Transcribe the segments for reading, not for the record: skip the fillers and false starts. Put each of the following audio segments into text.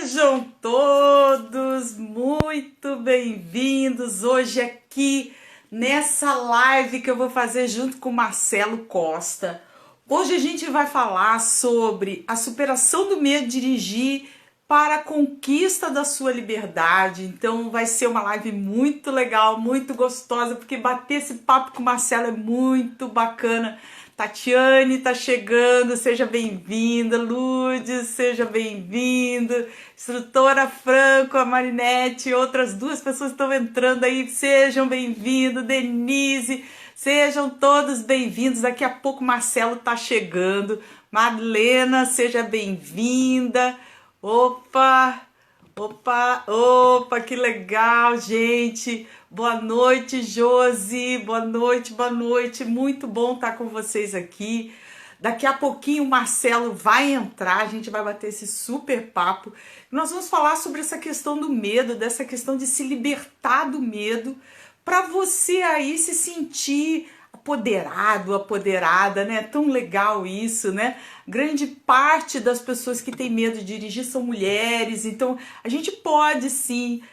Sejam todos muito bem-vindos hoje aqui nessa live que eu vou fazer junto com o Marcelo Costa. Hoje a gente vai falar sobre a superação do medo de dirigir para a conquista da sua liberdade. Então vai ser uma live muito legal, muito gostosa, porque bater esse papo com o Marcelo é muito bacana. Tatiane tá chegando, seja bem-vinda. Lourdes, seja bem-vindo. Instrutora Franco, a Marinete, outras duas pessoas estão entrando aí, sejam bem-vindos. Denise, sejam todos bem-vindos. Daqui a pouco o Marcelo tá chegando. Madalena, seja bem-vinda. Opa, que legal, gente. Boa noite, Josi. Boa noite, boa noite. Muito bom estar com vocês aqui. Daqui a pouquinho o Marcelo vai entrar, a gente vai bater esse super papo. Nós vamos falar sobre essa questão do medo, dessa questão de se libertar do medo, para você aí se sentir apoderado, apoderada, né? Tão legal isso, né? Grande parte das pessoas que têm medo de dirigir são mulheres, então a gente pode sim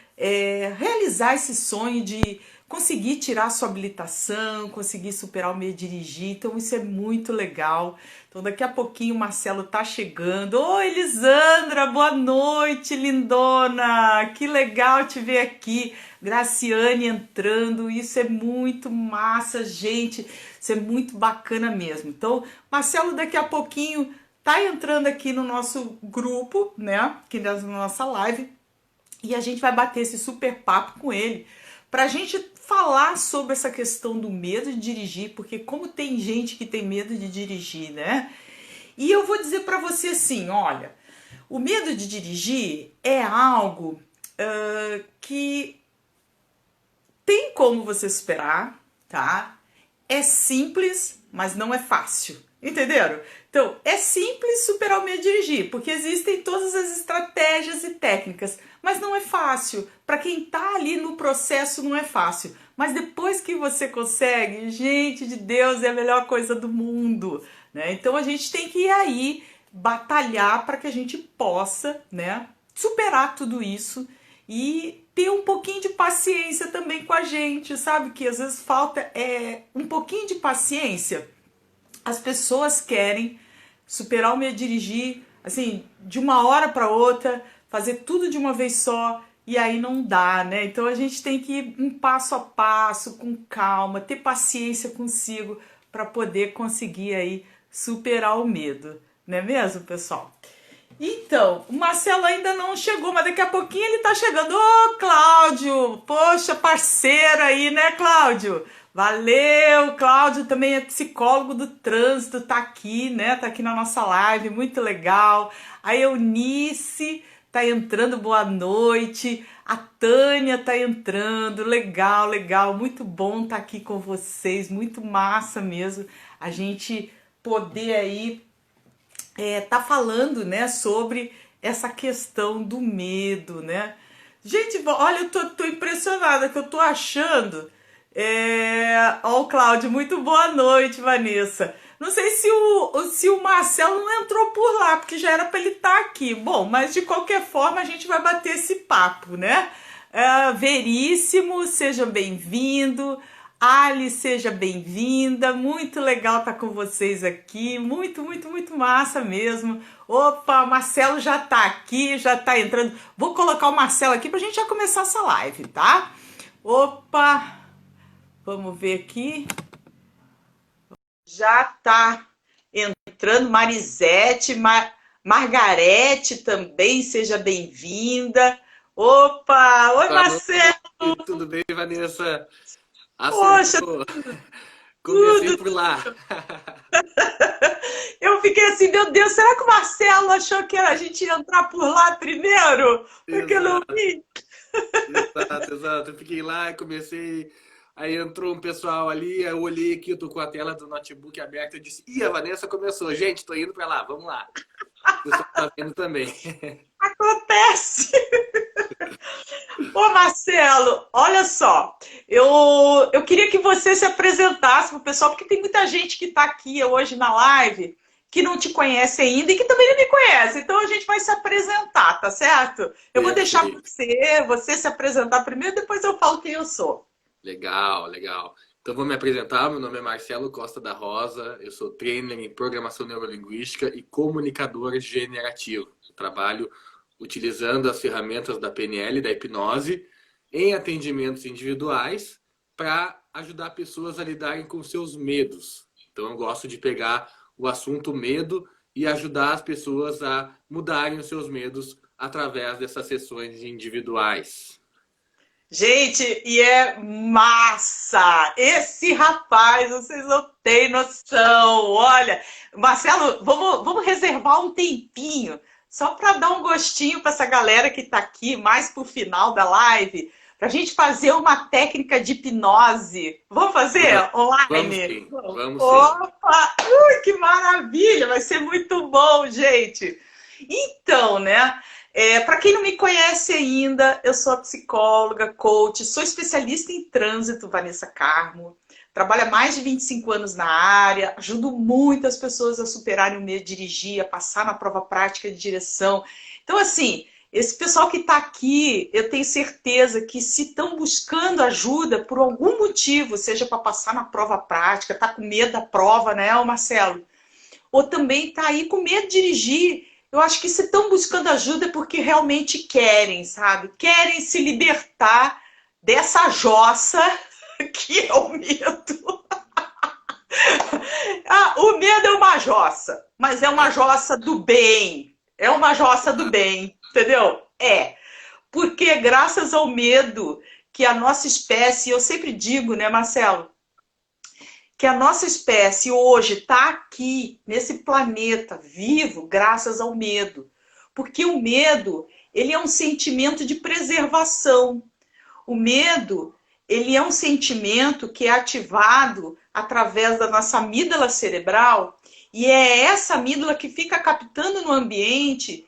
realizar esse sonho de conseguir tirar sua habilitação, conseguir superar o medo de dirigir, então isso é muito legal. Então daqui a pouquinho o Marcelo tá chegando. Oi, Elisandra, boa noite, lindona, que legal te ver aqui. Graciane entrando, isso é muito massa, gente, isso é muito bacana mesmo. Então, Marcelo daqui a pouquinho tá entrando aqui no nosso grupo, né, aqui na nossa live, e a gente vai bater esse super papo com ele, pra gente falar sobre essa questão do medo de dirigir, porque como tem gente que tem medo de dirigir, né? E eu vou dizer pra você assim, olha, o medo de dirigir é algo que tem como você superar, tá? É simples, mas não é fácil. Entenderam? Então, é simples superar o medo de dirigir, porque existem todas as estratégias e técnicas, mas não é fácil. Para quem tá ali no processo, não é fácil. Mas depois que você consegue, gente de Deus, é a melhor coisa do mundo, né? Então, a gente tem que ir aí batalhar para que a gente possa, né, superar tudo isso e ter um pouquinho de paciência também com a gente, sabe? Que às vezes falta um pouquinho de paciência. As pessoas querem superar o medo de dirigir, assim, de uma hora para outra, fazer tudo de uma vez só, e aí não dá, né? Então a gente tem que ir um passo a passo, com calma, ter paciência consigo para poder conseguir aí superar o medo, não é mesmo, pessoal? Então, o Marcelo ainda não chegou, mas daqui a pouquinho ele tá chegando. Ô, Cláudio! Poxa, parceiro aí, né, Cláudio? Valeu! Cláudio também é psicólogo do trânsito, tá aqui, né? Tá aqui na nossa live, muito legal. A Eunice tá entrando, boa noite. A Tânia tá entrando, legal, legal. Muito bom tá aqui com vocês, muito massa mesmo a gente poder aí tá falando, né, sobre essa questão do medo, né? Gente, olha, eu tô impressionada que eu tô achando. Ó, o Cláudio, muito boa noite, Vanessa. Não sei se o Marcelo não entrou por lá, porque já era para ele estar aqui. Bom, mas de qualquer forma a gente vai bater esse papo, né? Veríssimo, seja bem-vindo. Ali, seja bem-vinda, muito legal estar com vocês aqui, muito, muito, muito massa mesmo. Opa, o Marcelo já tá aqui, já tá entrando. Vou colocar o Marcelo aqui pra gente já começar essa live, tá? Opa, vamos ver aqui. Já tá entrando Marisete, Margarete também, seja bem-vinda. Opa, oi Marcelo! Tudo bem, Vanessa? Poxa, Acertou. Comecei por lá. Eu fiquei assim, meu Deus, será que o Marcelo achou que a gente ia entrar por lá primeiro? Porque eu não vi. Exato. Eu fiquei lá e comecei. Aí entrou um pessoal ali, eu olhei aqui, eu tô com a tela do notebook aberta, eu disse, ih, a Vanessa começou. Gente, tô indo pra lá, vamos lá. O pessoal tá vendo também. Acontece! Ô Marcelo, olha só, eu queria que você se apresentasse para o pessoal, porque tem muita gente que está aqui hoje na live que não te conhece ainda e que também não me conhece. Então a gente vai se apresentar, tá certo? Eu vou deixar Perfeito. você se apresentar primeiro, depois eu falo quem eu sou. Legal, legal. Então vou me apresentar. Meu nome é Marcelo Costa da Rosa. Eu sou trainer em programação neurolinguística e comunicador generativo. Eu trabalho utilizando as ferramentas da PNL, da hipnose, em atendimentos individuais para ajudar pessoas a lidarem com seus medos. Então eu gosto de pegar o assunto medo e ajudar as pessoas a mudarem os seus medos através dessas sessões individuais. Gente, e é massa! Esse rapaz, vocês não têm noção. Olha, Marcelo, vamos reservar um tempinho só para dar um gostinho para essa galera que está aqui mais para o final da live, para a gente fazer uma técnica de hipnose. Vamos fazer Vamos online? sim, vamos sim. Opa! Que maravilha! Vai ser muito bom, gente! Então, né? Para quem não me conhece ainda, eu sou a psicóloga, coach, sou especialista em trânsito, Vanessa Carmo. Trabalho há mais de 25 anos na área, ajudo muitas pessoas a superarem o medo de dirigir, a passar na prova prática de direção. Então, assim, esse pessoal que está aqui, eu tenho certeza que se estão buscando ajuda por algum motivo, seja para passar na prova prática, está com medo da prova, né, Marcelo? Ou também está aí com medo de dirigir. Eu acho que se estão buscando ajuda é porque realmente querem, sabe? Querem se libertar dessa jossa que é o medo. O medo é uma jossa, mas é uma jossa do bem. É uma jossa do bem, entendeu? Porque graças ao medo que a nossa espécie, eu sempre digo, né, Marcelo? Que a nossa espécie hoje está aqui, nesse planeta, vivo, graças ao medo. Porque o medo, ele é um sentimento de preservação. O medo, ele é um sentimento que é ativado através da nossa amígdala cerebral, e é essa amígdala que fica captando no ambiente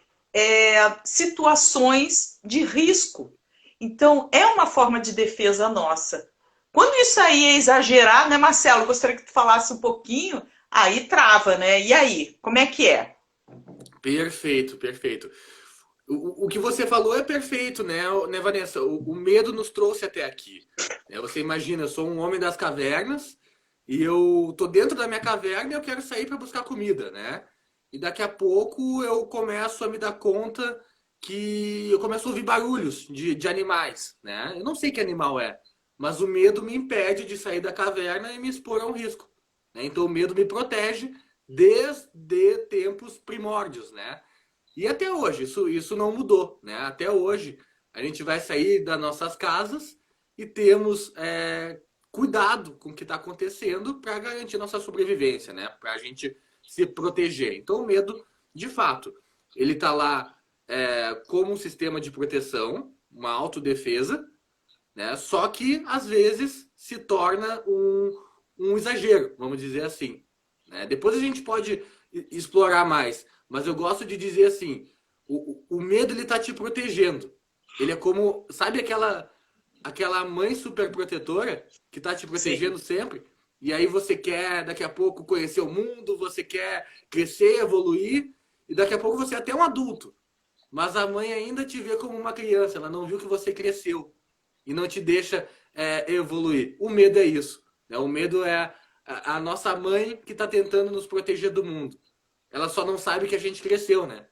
situações de risco. Então, é uma forma de defesa nossa. Quando isso aí é exagerado, né, Marcelo? Gostaria que tu falasse um pouquinho, aí trava, né? E aí, como é que é? Perfeito, perfeito. O que você falou é perfeito, né, Vanessa? O medo nos trouxe até aqui. Você imagina, eu sou um homem das cavernas e eu tô dentro da minha caverna e eu quero sair para buscar comida, né? E daqui a pouco eu começo a me dar conta que eu começo a ouvir barulhos de animais, né? Eu não sei que animal é, mas o medo me impede de sair da caverna e me expor a um risco, né? Então o medo me protege desde tempos primórdios, né? E até hoje, isso não mudou, né? Até hoje, a gente vai sair das nossas casas e temos cuidado com o que está acontecendo para garantir nossa sobrevivência, né? Para a gente se proteger. Então, o medo, de fato, ele está lá como um sistema de proteção, uma autodefesa, né? Só que, às vezes, se torna um exagero, vamos dizer assim, né? Depois a gente pode explorar mais, mas eu gosto de dizer assim, o medo ele tá te protegendo. Ele é como, sabe aquela mãe super protetora que tá te Sim. protegendo sempre? E aí você quer daqui a pouco conhecer o mundo, você quer crescer, evoluir, e daqui a pouco você é até um adulto. Mas a mãe ainda te vê como uma criança, ela não viu que você cresceu e não te deixa evoluir. O medo é isso, né? O medo é a nossa mãe que está tentando nos proteger do mundo. Ela só não sabe que a gente cresceu, né?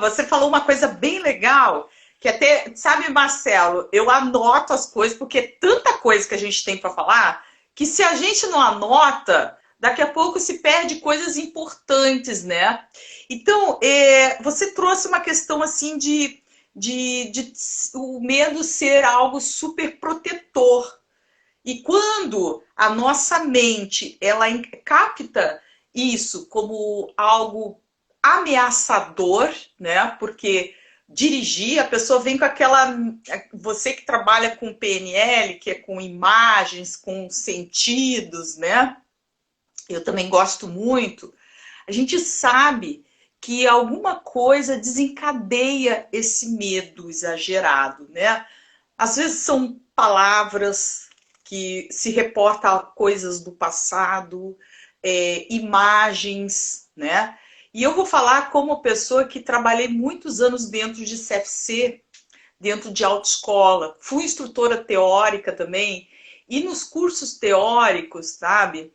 Você falou uma coisa bem legal, que até, sabe, Marcelo, eu anoto as coisas, porque é tanta coisa que a gente tem para falar, que se a gente não anota, daqui a pouco se perde coisas importantes, né? Então, você trouxe uma questão assim de o medo ser algo super protetor. E quando a nossa mente ela capta isso como algo ameaçador, né? Porque dirigir, a pessoa vem com aquela. Você que trabalha com PNL, que é com imagens, com sentidos, né? Eu também gosto muito. A gente sabe que alguma coisa desencadeia esse medo exagerado, né? Às vezes são palavras que se reportam a coisas do passado, imagens, né? E eu vou falar como pessoa que trabalhei muitos anos dentro de CFC, dentro de autoescola, fui instrutora teórica também, e nos cursos teóricos, sabe?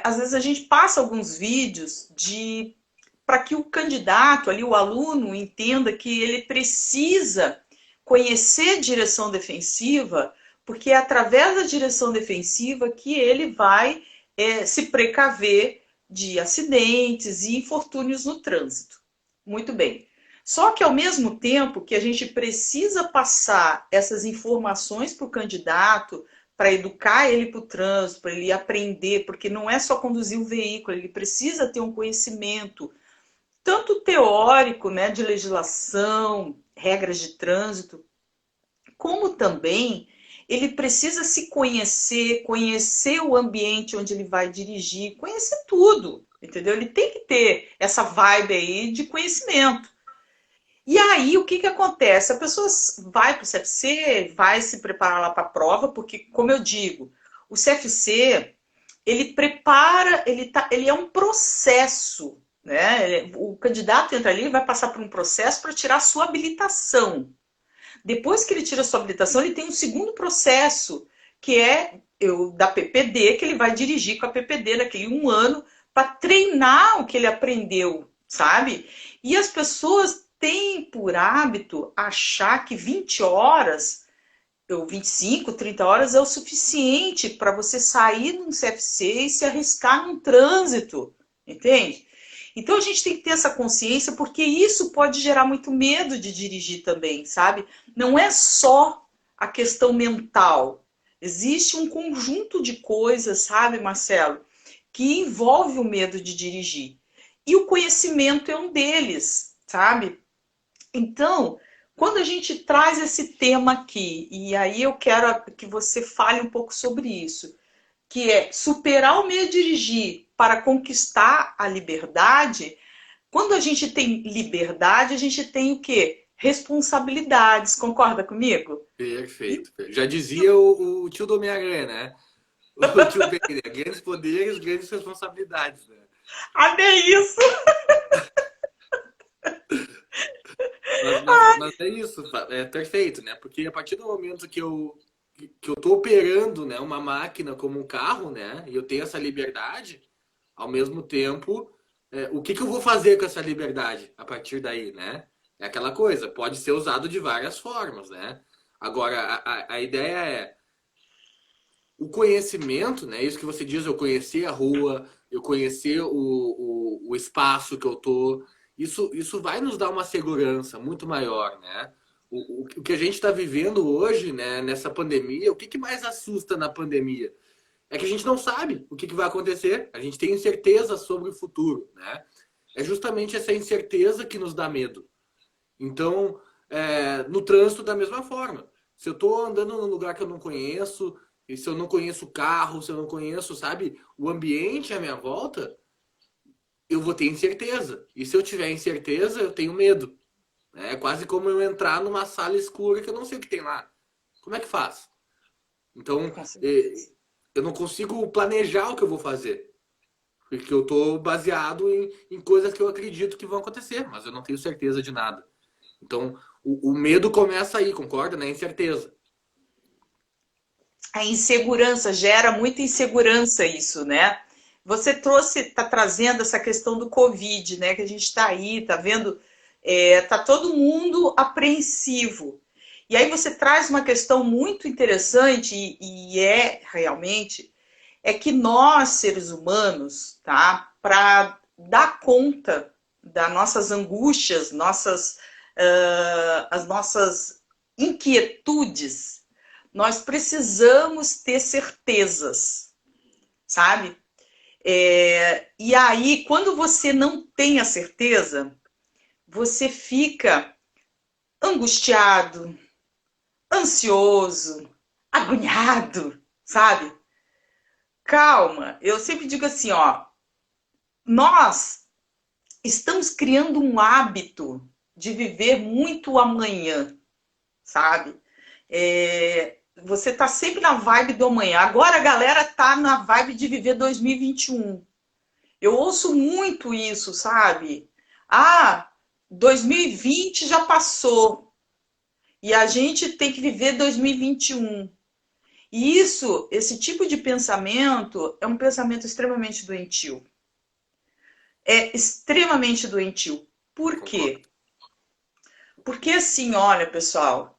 Às vezes a gente passa alguns vídeos de para que o candidato ali, o aluno, entenda que ele precisa conhecer direção defensiva, porque é através da direção defensiva que ele vai se precaver de acidentes e infortúnios no trânsito. Muito bem. Só que, ao mesmo tempo que a gente precisa passar essas informações para o candidato, para educar ele para o trânsito, para ele aprender, porque não é só conduzir o veículo, ele precisa ter um conhecimento, tanto teórico, né, de legislação, regras de trânsito, como também ele precisa se conhecer, conhecer o ambiente onde ele vai dirigir, conhecer tudo, entendeu? Ele tem que ter essa vibe aí de conhecimento. E aí, o que que acontece? A pessoa vai para o CFC, vai se preparar lá para a prova, porque, como eu digo, o CFC, ele prepara, ele é um processo, né? O candidato entra ali e vai passar por um processo para tirar a sua habilitação. Depois que ele tira a sua habilitação, ele tem um segundo processo, que é da PPD, que ele vai dirigir com a PPD naquele 1 ano para treinar o que ele aprendeu, sabe? E as pessoas têm por hábito achar que 20 horas, ou 25, 30 horas é o suficiente para você sair num CFC e se arriscar num trânsito, entende? Então a gente tem que ter essa consciência, porque isso pode gerar muito medo de dirigir também, sabe? Não é só a questão mental. Existe um conjunto de coisas, sabe, Marcelo, que envolve o medo de dirigir. E o conhecimento é um deles, sabe? Então, quando a gente traz esse tema aqui, e aí eu quero que você fale um pouco sobre isso, que é superar o medo de dirigir para conquistar a liberdade. Quando a gente tem liberdade, a gente tem o quê? Responsabilidades. Concorda comigo? Perfeito. Já dizia o tio do Homem-Aranha, né? O tio Ben, né? Grandes poderes, grandes responsabilidades, né? Amei isso! Mas é isso, é perfeito, né? Porque a partir do momento que eu tô operando, né, uma máquina como um carro, né, e eu tenho essa liberdade, ao mesmo tempo, o que que eu vou fazer com essa liberdade a partir daí, né? É aquela coisa, pode ser usado de várias formas, né? Agora, a ideia é o conhecimento, né? Isso que você diz, eu conhecer a rua, eu conhecer o espaço que eu tô, isso vai nos dar uma segurança muito maior, né? O que a gente está vivendo hoje, né, nessa pandemia, o que que mais assusta na pandemia? É que a gente não sabe o que que vai acontecer, a gente tem incerteza sobre o futuro, né? É justamente essa incerteza que nos dá medo. Então, no trânsito, da mesma forma. Se eu estou andando num lugar que eu não conheço, e se eu não conheço o carro, se eu não conheço, sabe, o ambiente à minha volta, eu vou ter incerteza. E se eu tiver incerteza, eu tenho medo. É quase como eu entrar numa sala escura que eu não sei o que tem lá. Como é que faz? Então, Com certeza. eu não consigo planejar o que eu vou fazer. Porque eu estou baseado em coisas que eu acredito que vão acontecer, mas eu não tenho certeza de nada. Então, o medo começa aí, concorda? Na incerteza. A insegurança gera muita insegurança isso, né? Você está trazendo essa questão do Covid, né? Que a gente está aí, está vendo, tá todo mundo apreensivo. E aí você traz uma questão muito interessante e é realmente é que nós seres humanos, tá? Para dar conta das nossas angústias, as nossas inquietudes, nós precisamos ter certezas, sabe? E aí, quando você não tem a certeza, você fica angustiado, ansioso, agoniado, sabe? Calma, eu sempre digo assim, ó, nós estamos criando um hábito de viver muito amanhã, sabe? Você tá sempre na vibe do amanhã. Agora a galera tá na vibe de viver 2021. Eu ouço muito isso, sabe? Ah, 2020 já passou e a gente tem que viver 2021. E isso, esse tipo de pensamento é um pensamento extremamente doentio. É extremamente doentio. Por quê? Concordo. Porque assim, olha, pessoal,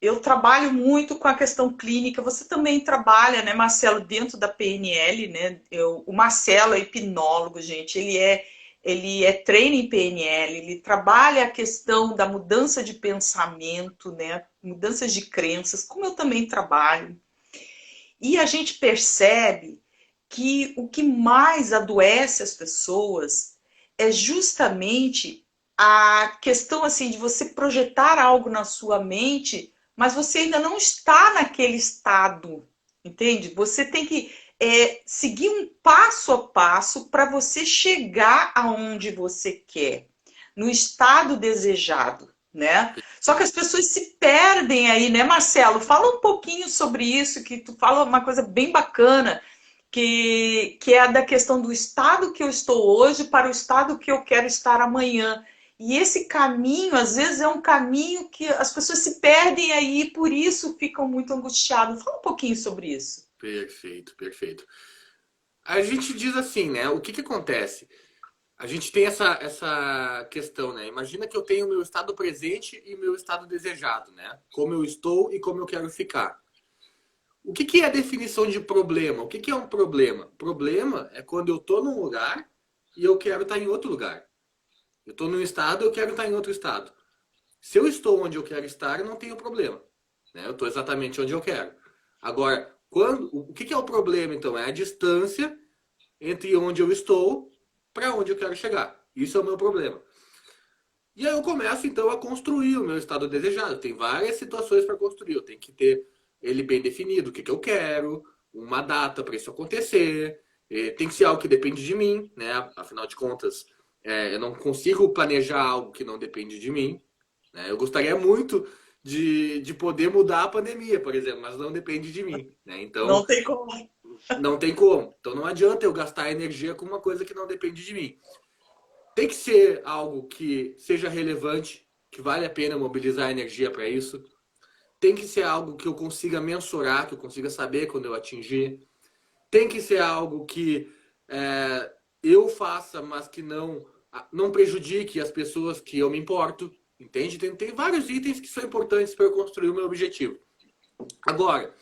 eu trabalho muito com a questão clínica. Você também trabalha, né, Marcelo, dentro da PNL, né? O Marcelo é hipnólogo, gente. Ele é treino em PNL. Ele trabalha a questão da mudança de pensamento, né? Mudanças de crenças, como eu também trabalho. E a gente percebe que o que mais adoece as pessoas é justamente a questão assim de você projetar algo na sua mente, mas você ainda não está naquele estado, entende? Você tem que seguir um passo a passo para você chegar aonde você quer, no estado desejado, né? Só que as pessoas se perdem aí, né, Marcelo? Fala um pouquinho sobre isso, que tu fala uma coisa bem bacana, que é a da questão do estado que eu estou hoje para o estado que eu quero estar amanhã. E esse caminho, às vezes, é um caminho que as pessoas se perdem aí e por isso ficam muito angustiadas. Fala um pouquinho sobre isso. Perfeito, perfeito. A gente diz assim, né? O que que acontece? A gente tem essa questão, né? Imagina que eu tenho o meu estado presente e o meu estado desejado, né? Como eu estou e como eu quero ficar. O que que é a definição de problema? O que que é um problema? Problema é quando eu estou num lugar e eu quero estar em outro lugar. Eu estou num estado e eu quero estar em outro estado. Se eu estou onde eu quero estar, eu não tenho problema, né? Eu estou exatamente onde eu quero. Agora, o que que é o problema, então? É a distância entre onde eu estou para onde eu quero chegar. Isso é o meu problema. E aí eu começo então a construir o meu estado desejado. Tem várias situações para construir. Eu tenho que ter ele bem definido, o que, que eu quero, uma data para isso acontecer. Tem que ser algo que depende de mim, né? Afinal de contas, eu não consigo planejar algo que não depende de mim. Né? Eu gostaria muito de poder mudar a pandemia, por exemplo, mas não depende de mim. Né? Então, Não tem como. não tem como. Então não adianta eu gastar energia com uma coisa que não depende de mim. Tem que ser algo que seja relevante, que vale a pena mobilizar energia para isso. Tem que ser algo que eu consiga mensurar, que eu consiga saber quando eu atingir. Tem que ser algo que eu faça, mas que não prejudique as pessoas que eu me importo. Entende? Tem vários itens que são importantes para eu construir o meu objetivo. Agora,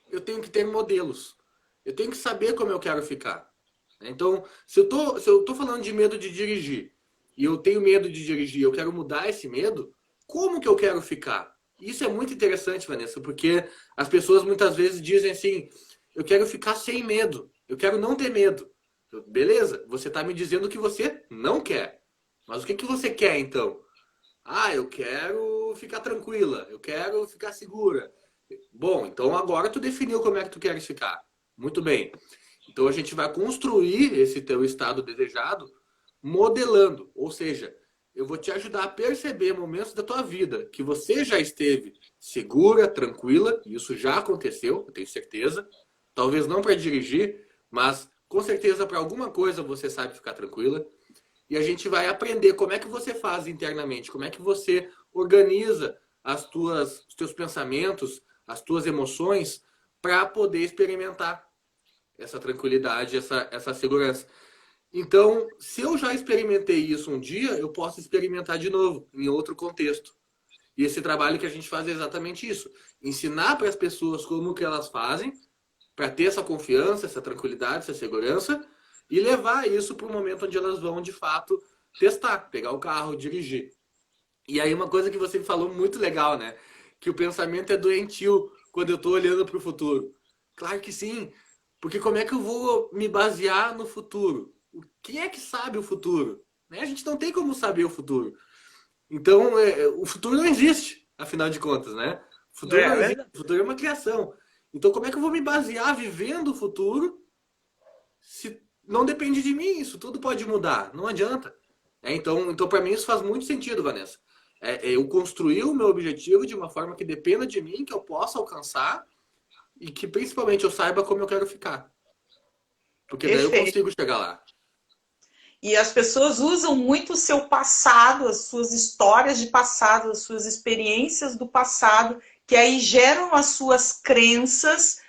eu tenho que ter modelos. Eu tenho que saber como eu quero ficar. Então, se eu tô falando de medo de dirigir, e eu tenho medo de dirigir, eu quero mudar esse medo, como que eu quero ficar? Isso é muito interessante, Vanessa, porque as pessoas muitas vezes dizem assim, eu quero ficar sem medo, eu quero não ter medo. Beleza, você está me dizendo o que você não quer. Mas o que que você quer então? Ah, eu quero ficar tranquila, eu quero ficar segura. Bom, então agora tu definiu como é que tu queres ficar. Muito bem. Então a gente vai construir esse teu estado desejado modelando, ou seja, eu vou te ajudar a perceber momentos da tua vida que você já esteve segura, tranquila, isso já aconteceu, eu tenho certeza. Talvez não para dirigir, mas com certeza para alguma coisa você sabe ficar tranquila. E a gente vai aprender como é que você faz internamente, como é que você organiza os teus pensamentos, as tuas emoções para poder experimentar essa tranquilidade, essa segurança. Então, se eu já experimentei isso um dia, eu posso experimentar de novo, em outro contexto. E esse trabalho que a gente faz é exatamente isso. Ensinar para as pessoas como que elas fazem, para ter essa confiança, essa tranquilidade, essa segurança, e levar isso para o momento onde elas vão, de fato, testar, pegar o carro, dirigir. E aí uma coisa que você falou muito legal, né? Que o pensamento é doentio quando eu estou olhando para o futuro. Claro que sim, porque como é que eu vou me basear no futuro? Quem é que sabe o futuro? Né? A gente não tem como saber o futuro. Então, o futuro não existe, afinal de contas, né? O futuro É não existe, verdade. o futuro é uma criação. Então, como é que eu vou me basear vivendo o futuro se não depende de mim? Isso tudo pode mudar, não adianta. Então para mim, isso faz muito sentido, Vanessa. Eu construir o meu objetivo de uma forma que dependa de mim, que eu possa alcançar e que principalmente eu saiba como eu quero ficar. Porque daí eu Perfeito. consigo chegar lá. E as pessoas usam muito o seu passado, as suas histórias de passado, as suas experiências do passado, que aí geram as suas crenças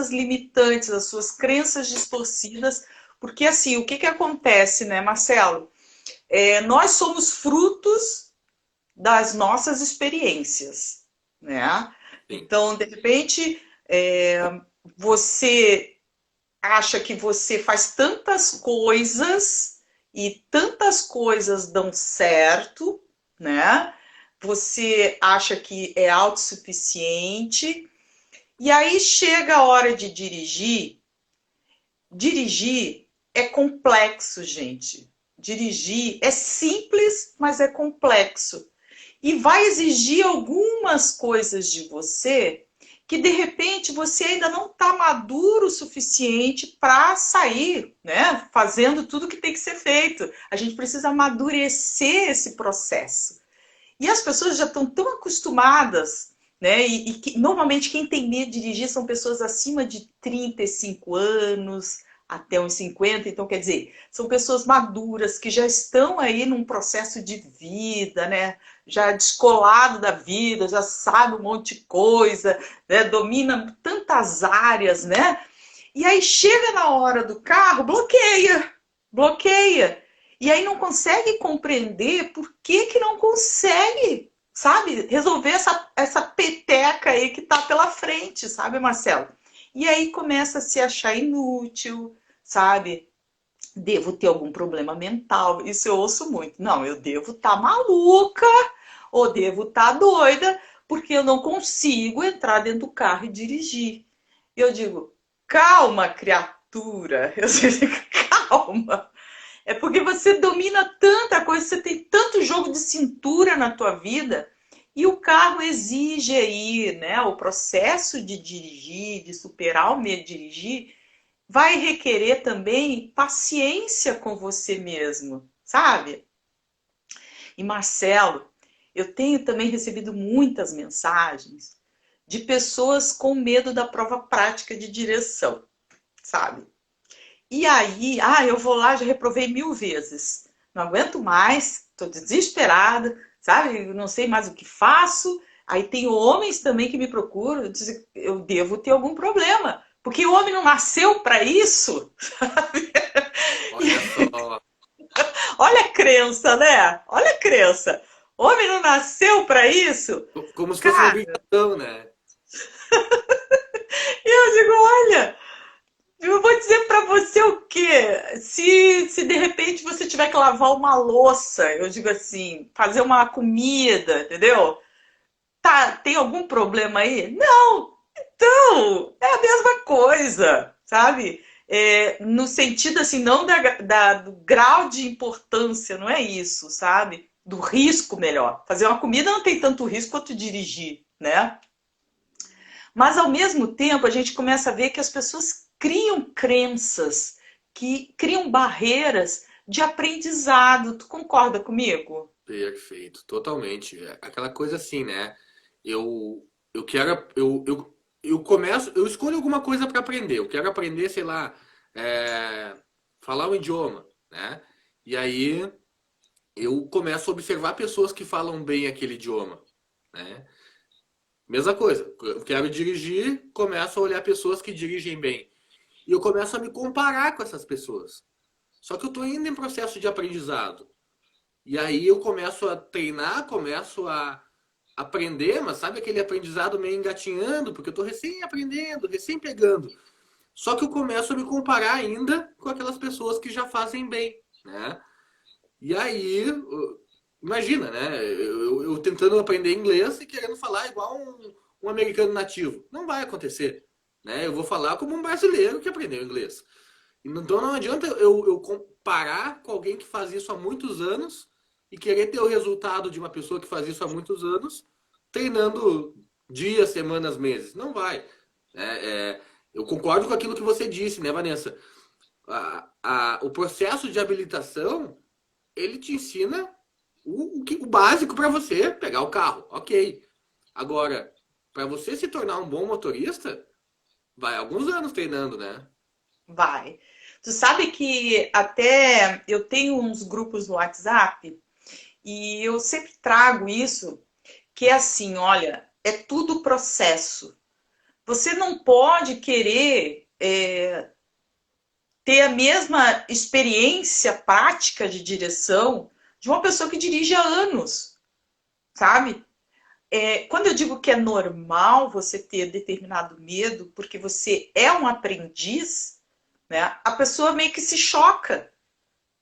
limitantes, as suas crenças distorcidas. Porque assim, o que que acontece, né, Marcelo? Nós somos frutos das nossas experiências, né? Sim. Então, de repente, você acha que você faz tantas coisas e tantas coisas dão certo, né? Você acha que é autossuficiente, e aí chega a hora de dirigir. Dirigir é complexo, gente. Dirigir é simples, mas é complexo. E vai exigir algumas coisas de você que de repente você ainda não está maduro o suficiente para sair, né? Fazendo tudo que tem que ser feito. A gente precisa amadurecer esse processo. E as pessoas já estão tão acostumadas, né? Normalmente quem tem medo de dirigir são pessoas acima de 35 anos, até uns 50. Então, quer dizer, são pessoas maduras que já estão aí num processo de vida, né? Já descolado da vida, já sabe um monte de coisa, né? Domina tantas áreas, né? E aí chega na hora do carro, bloqueia, bloqueia. E aí não consegue compreender por que que não consegue, sabe, resolver essa peteca aí que tá pela frente, sabe, Marcelo? E aí começa a se achar inútil, sabe? Devo ter algum problema mental. Isso eu ouço muito. Não, eu devo estar maluca ou devo estar doida porque eu não consigo entrar dentro do carro e dirigir. Eu digo, calma, criatura. Eu digo, calma. É porque você domina tanta coisa, você tem tanto jogo de cintura na tua vida, e o carro exige aí, né, o processo de dirigir, de superar o medo de dirigir, vai requerer também paciência com você mesmo, sabe? E Marcelo, eu tenho também recebido muitas mensagens de pessoas com medo da prova prática de direção, sabe? E aí, eu vou lá, já reprovei 1000 vezes. Não aguento mais, tô desesperada, sabe? Não sei mais o que faço. Aí tem homens também que me procuram, dizem que eu devo ter algum problema, porque o homem não nasceu para isso, sabe? Olha só. Olha a crença, né? Olha a crença. O homem não nasceu para isso? Como se fosse uma Cara, obrigação, né? eu digo, olha, eu vou dizer para você o quê? Se de repente você tiver que lavar uma louça, eu digo assim, fazer uma comida, entendeu? Tá, tem algum problema aí? Não! Então, é a mesma coisa, sabe? No sentido assim, não do grau de importância, não é isso, sabe? Do risco melhor. Fazer uma comida não tem tanto risco quanto dirigir, né? Mas, ao mesmo tempo, a gente começa a ver que as pessoas criam crenças, que criam barreiras de aprendizado. Tu concorda comigo? Perfeito, totalmente. É aquela coisa assim, né? Eu quero, eu começo, eu escolho alguma coisa para aprender. Eu quero aprender, sei lá, falar um idioma, né? E aí eu começo a observar pessoas que falam bem aquele idioma, né? Mesma coisa. Eu quero dirigir, começo a olhar pessoas que dirigem bem. E eu começo a me comparar com essas pessoas. Só que eu estou ainda em processo de aprendizado. E aí eu começo a treinar, começo a aprender, mas sabe aquele aprendizado meio engatinhando, porque eu estou recém aprendendo, recém pegando. Só que eu começo a me comparar ainda com aquelas pessoas que já fazem bem, né? E aí, imagina, né? Eu tentando aprender inglês e querendo falar igual um americano nativo. Não vai acontecer, né? Eu vou falar como um brasileiro que aprendeu inglês. Então não adianta eu comparar com alguém que faz isso há muitos anos e querer ter o resultado de uma pessoa que faz isso há muitos anos, treinando dias, semanas, meses. Não vai. Eu concordo com aquilo que você disse, né, Vanessa? O processo de habilitação, ele te ensina o básico para você pegar o carro. Ok. Agora, para você se tornar um bom motorista, vai alguns anos treinando, né? Vai. Tu sabe que até eu tenho uns grupos no WhatsApp e eu sempre trago isso, que é assim, olha, é tudo processo. Você não pode querer ter a mesma experiência prática de direção de uma pessoa que dirige há anos, sabe? Quando eu digo que é normal você ter determinado medo, porque você é um aprendiz, né? A pessoa meio que se choca.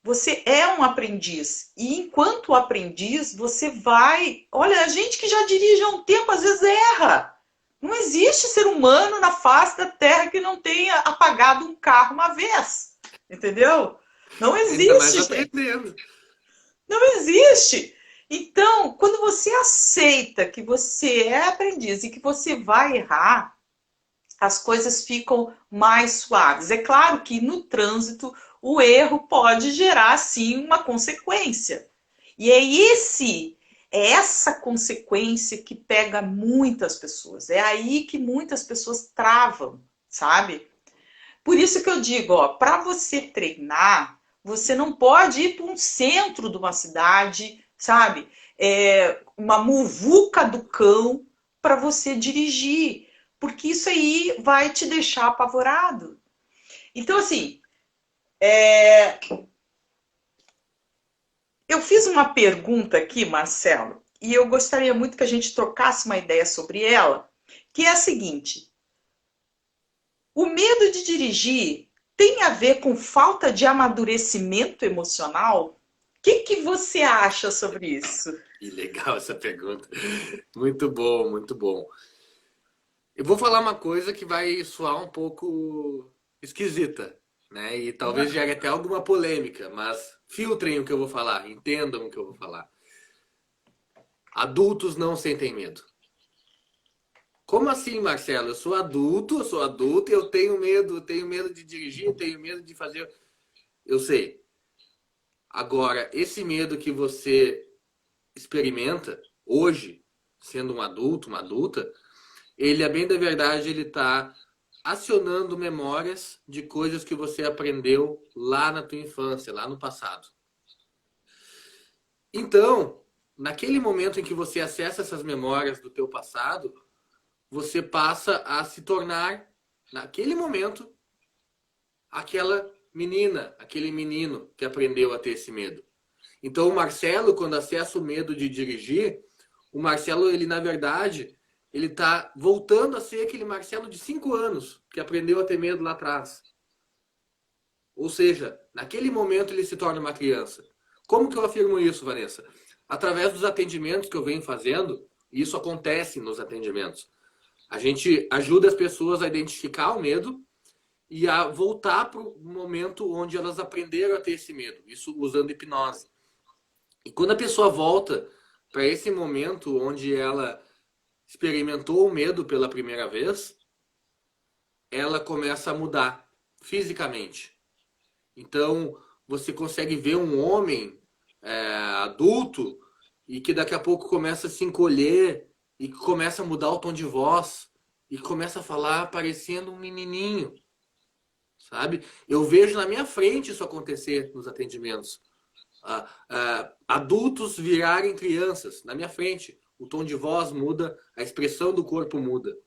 Você é um aprendiz. E enquanto aprendiz, você vai. Olha, a gente que já dirige há um tempo, às vezes erra. Não existe ser humano na face da Terra que não tenha apagado um carro uma vez. Entendeu? Não Ainda mais existe, gente. aprendendo. Não existe. Então, quando você aceita que você é aprendiz e que você vai errar, as coisas ficam mais suaves. É claro que no trânsito o erro pode gerar sim uma consequência. E é essa consequência que pega muitas pessoas. É aí que muitas pessoas travam, sabe? Por isso que eu digo, ó, para você treinar, você não pode ir para um centro de uma cidade, sabe? Uma muvuca do cão para você dirigir, porque isso aí vai te deixar apavorado. Então, assim, eu fiz uma pergunta aqui, Marcelo, e eu gostaria muito que a gente trocasse uma ideia sobre ela, que é a seguinte: o medo de dirigir tem a ver com falta de amadurecimento emocional? O que você acha sobre isso? Que legal essa pergunta. Muito bom, muito bom. Eu vou falar uma coisa que vai soar um pouco esquisita, né? E talvez gere até alguma polêmica, mas filtrem o que eu vou falar, entendam o que eu vou falar. Adultos não sentem medo. Como assim, Marcelo? Eu sou adulto e eu tenho medo de dirigir, eu tenho medo de fazer. Eu sei. Agora, esse medo que você experimenta hoje, sendo um adulto, uma adulta, ele, a bem da verdade, ele está acionando memórias de coisas que você aprendeu lá na tua infância, lá no passado. Então, naquele momento em que você acessa essas memórias do teu passado, você passa a se tornar, naquele momento, aquela menina, aquele menino que aprendeu a ter esse medo. Então, o Marcelo, quando acessa o medo de dirigir, o Marcelo, ele, na verdade, ele tá voltando a ser aquele Marcelo de 5 anos, que aprendeu a ter medo lá atrás. Ou seja, naquele momento ele se torna uma criança. Como que eu afirmo isso, Vanessa? Através dos atendimentos que eu venho fazendo, e isso acontece nos atendimentos. A gente ajuda as pessoas a identificar o medo e a voltar para o momento onde elas aprenderam a ter esse medo, isso usando hipnose. E quando a pessoa volta para esse momento onde ela experimentou o medo pela primeira vez, ela começa a mudar fisicamente. Então, você consegue ver um homem adulto e que daqui a pouco começa a se encolher e que começa a mudar o tom de voz e começa a falar parecendo um menininho, sabe? Eu vejo na minha frente isso acontecer nos atendimentos. Adultos virarem crianças na minha frente. O tom de voz muda, a expressão do corpo muda.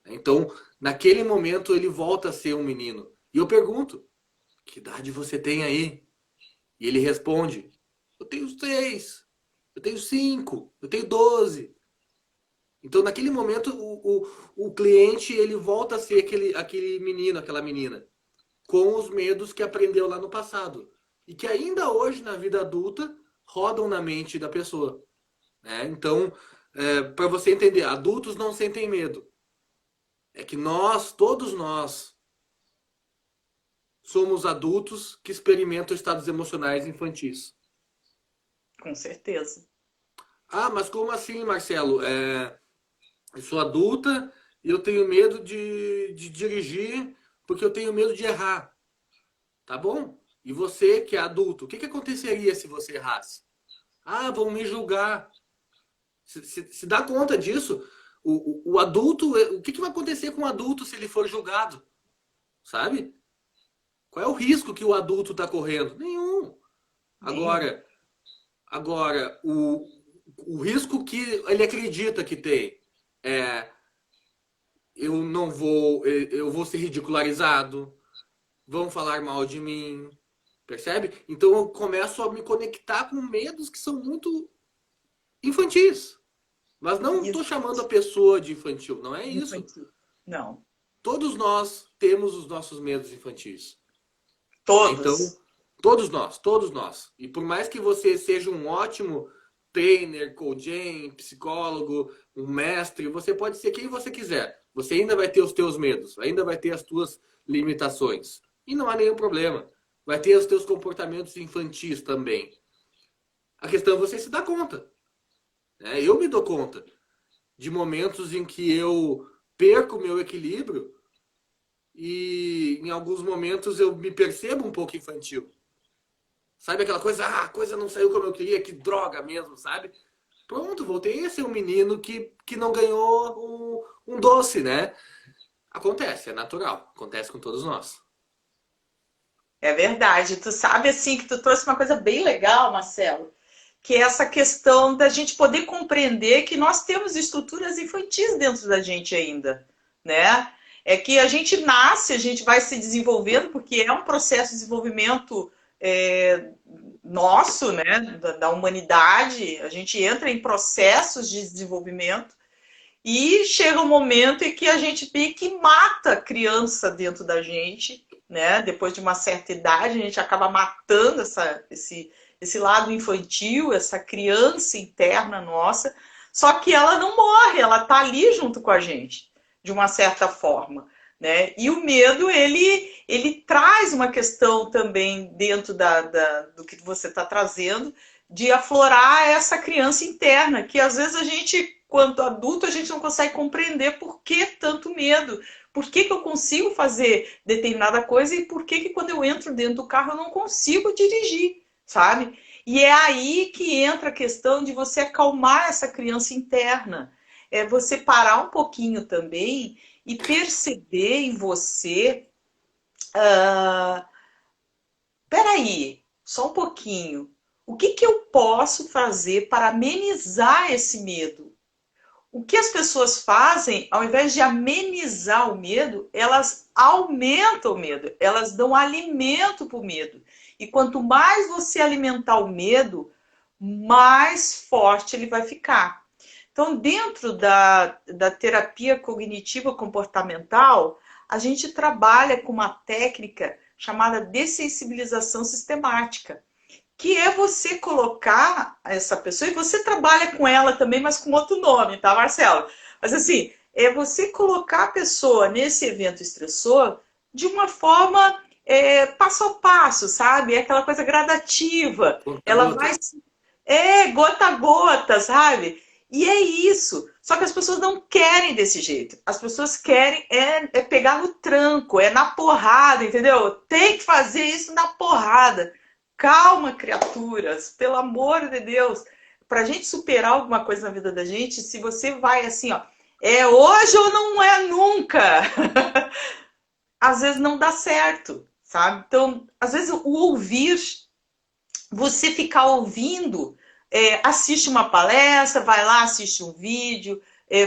Então, naquele momento, ele volta a ser um menino. E eu pergunto, que idade você tem aí? E ele responde, eu tenho 6, eu tenho 5, eu tenho 12. Então, naquele momento, o cliente ele volta a ser aquele menino, aquela menina, com os medos que aprendeu lá no passado. E que ainda hoje, na vida adulta, rodam na mente da pessoa. Né? Então, para você entender, adultos não sentem medo. É que todos nós, somos adultos que experimentam estados emocionais infantis. Com certeza. Ah, mas como assim, Marcelo? Eu sou adulta e eu tenho medo de dirigir porque eu tenho medo de errar. Tá bom? E você que é adulto, o que aconteceria se você errasse? Ah, vão me julgar. Se dá conta disso? O adulto, o que vai acontecer com o adulto se ele for julgado? Sabe? Qual é o risco que o adulto está correndo? Nenhum. Nenhum. Agora, agora o risco que ele acredita que tem é eu vou ser ridicularizado, vão falar mal de mim, percebe? Então eu começo a me conectar com medos que são muito infantis. Mas não estou Isso, chamando a pessoa de infantil, não é isso. infantil. Não. Todos nós temos os nossos medos infantis. Né? Então, Todos. todos nós, todos nós. E por mais que você seja um ótimo trainer, coach, psicólogo, um mestre, você pode ser quem você quiser. Você ainda vai ter os teus medos, ainda vai ter as tuas limitações. E não há nenhum problema. Vai ter os teus comportamentos infantis também. A questão é você se dar conta. Né? Eu me dou conta de momentos em que eu perco o meu equilíbrio e em alguns momentos eu me percebo um pouco infantil. Sabe aquela coisa, a coisa não saiu como eu queria, que droga mesmo, sabe? Pronto, voltei a ser um menino que não ganhou um doce, né? Acontece, é natural, acontece com todos nós. É verdade. Tu sabe assim que tu trouxe uma coisa bem legal, Marcelo, que é essa questão da gente poder compreender que nós temos estruturas infantis dentro da gente ainda, né? É que a gente nasce, a gente vai se desenvolvendo, porque é um processo de desenvolvimento nosso, né, da humanidade. A gente entra em processos de desenvolvimento e chega um momento em que a gente meio que mata a criança dentro da gente, né? Depois de uma certa idade, a gente acaba matando esse lado infantil, essa criança interna nossa. Só que ela não morre, ela tá ali junto com a gente, de uma certa forma, né? E o medo, ele traz uma questão também dentro do que você está trazendo, de aflorar essa criança interna, que às vezes a gente, quanto adulto, a gente não consegue compreender por que tanto medo, por que eu consigo fazer determinada coisa e por que quando eu entro dentro do carro eu não consigo dirigir, sabe? E é aí que entra a questão de você acalmar essa criança interna. É você parar um pouquinho também e perceber em você, peraí, só um pouquinho. O que eu posso fazer para amenizar esse medo? O que as pessoas fazem, ao invés de amenizar o medo, elas aumentam o medo, elas dão alimento para o medo. E quanto mais você alimentar o medo, mais forte ele vai ficar. Então, dentro da terapia cognitiva comportamental, a gente trabalha com uma técnica chamada dessensibilização sistemática, que é você colocar essa pessoa, e você trabalha com ela também, mas com outro nome, tá, Marcelo? Mas assim, é você colocar a pessoa nesse evento estressor de uma forma passo a passo, sabe? É aquela coisa gradativa. Conta Ela gota. vai. Gota a gota, sabe? E é isso. Só que as pessoas não querem desse jeito. As pessoas querem pegar no tranco, é na porrada, entendeu? Tem que fazer isso na porrada. Calma, criaturas, pelo amor de Deus. Para a gente superar alguma coisa na vida da gente, se você vai assim, ó, é hoje ou não é nunca, às vezes não dá certo, sabe? Então, às vezes o ouvir, você ficar ouvindo, assiste uma palestra, vai lá, assiste um vídeo,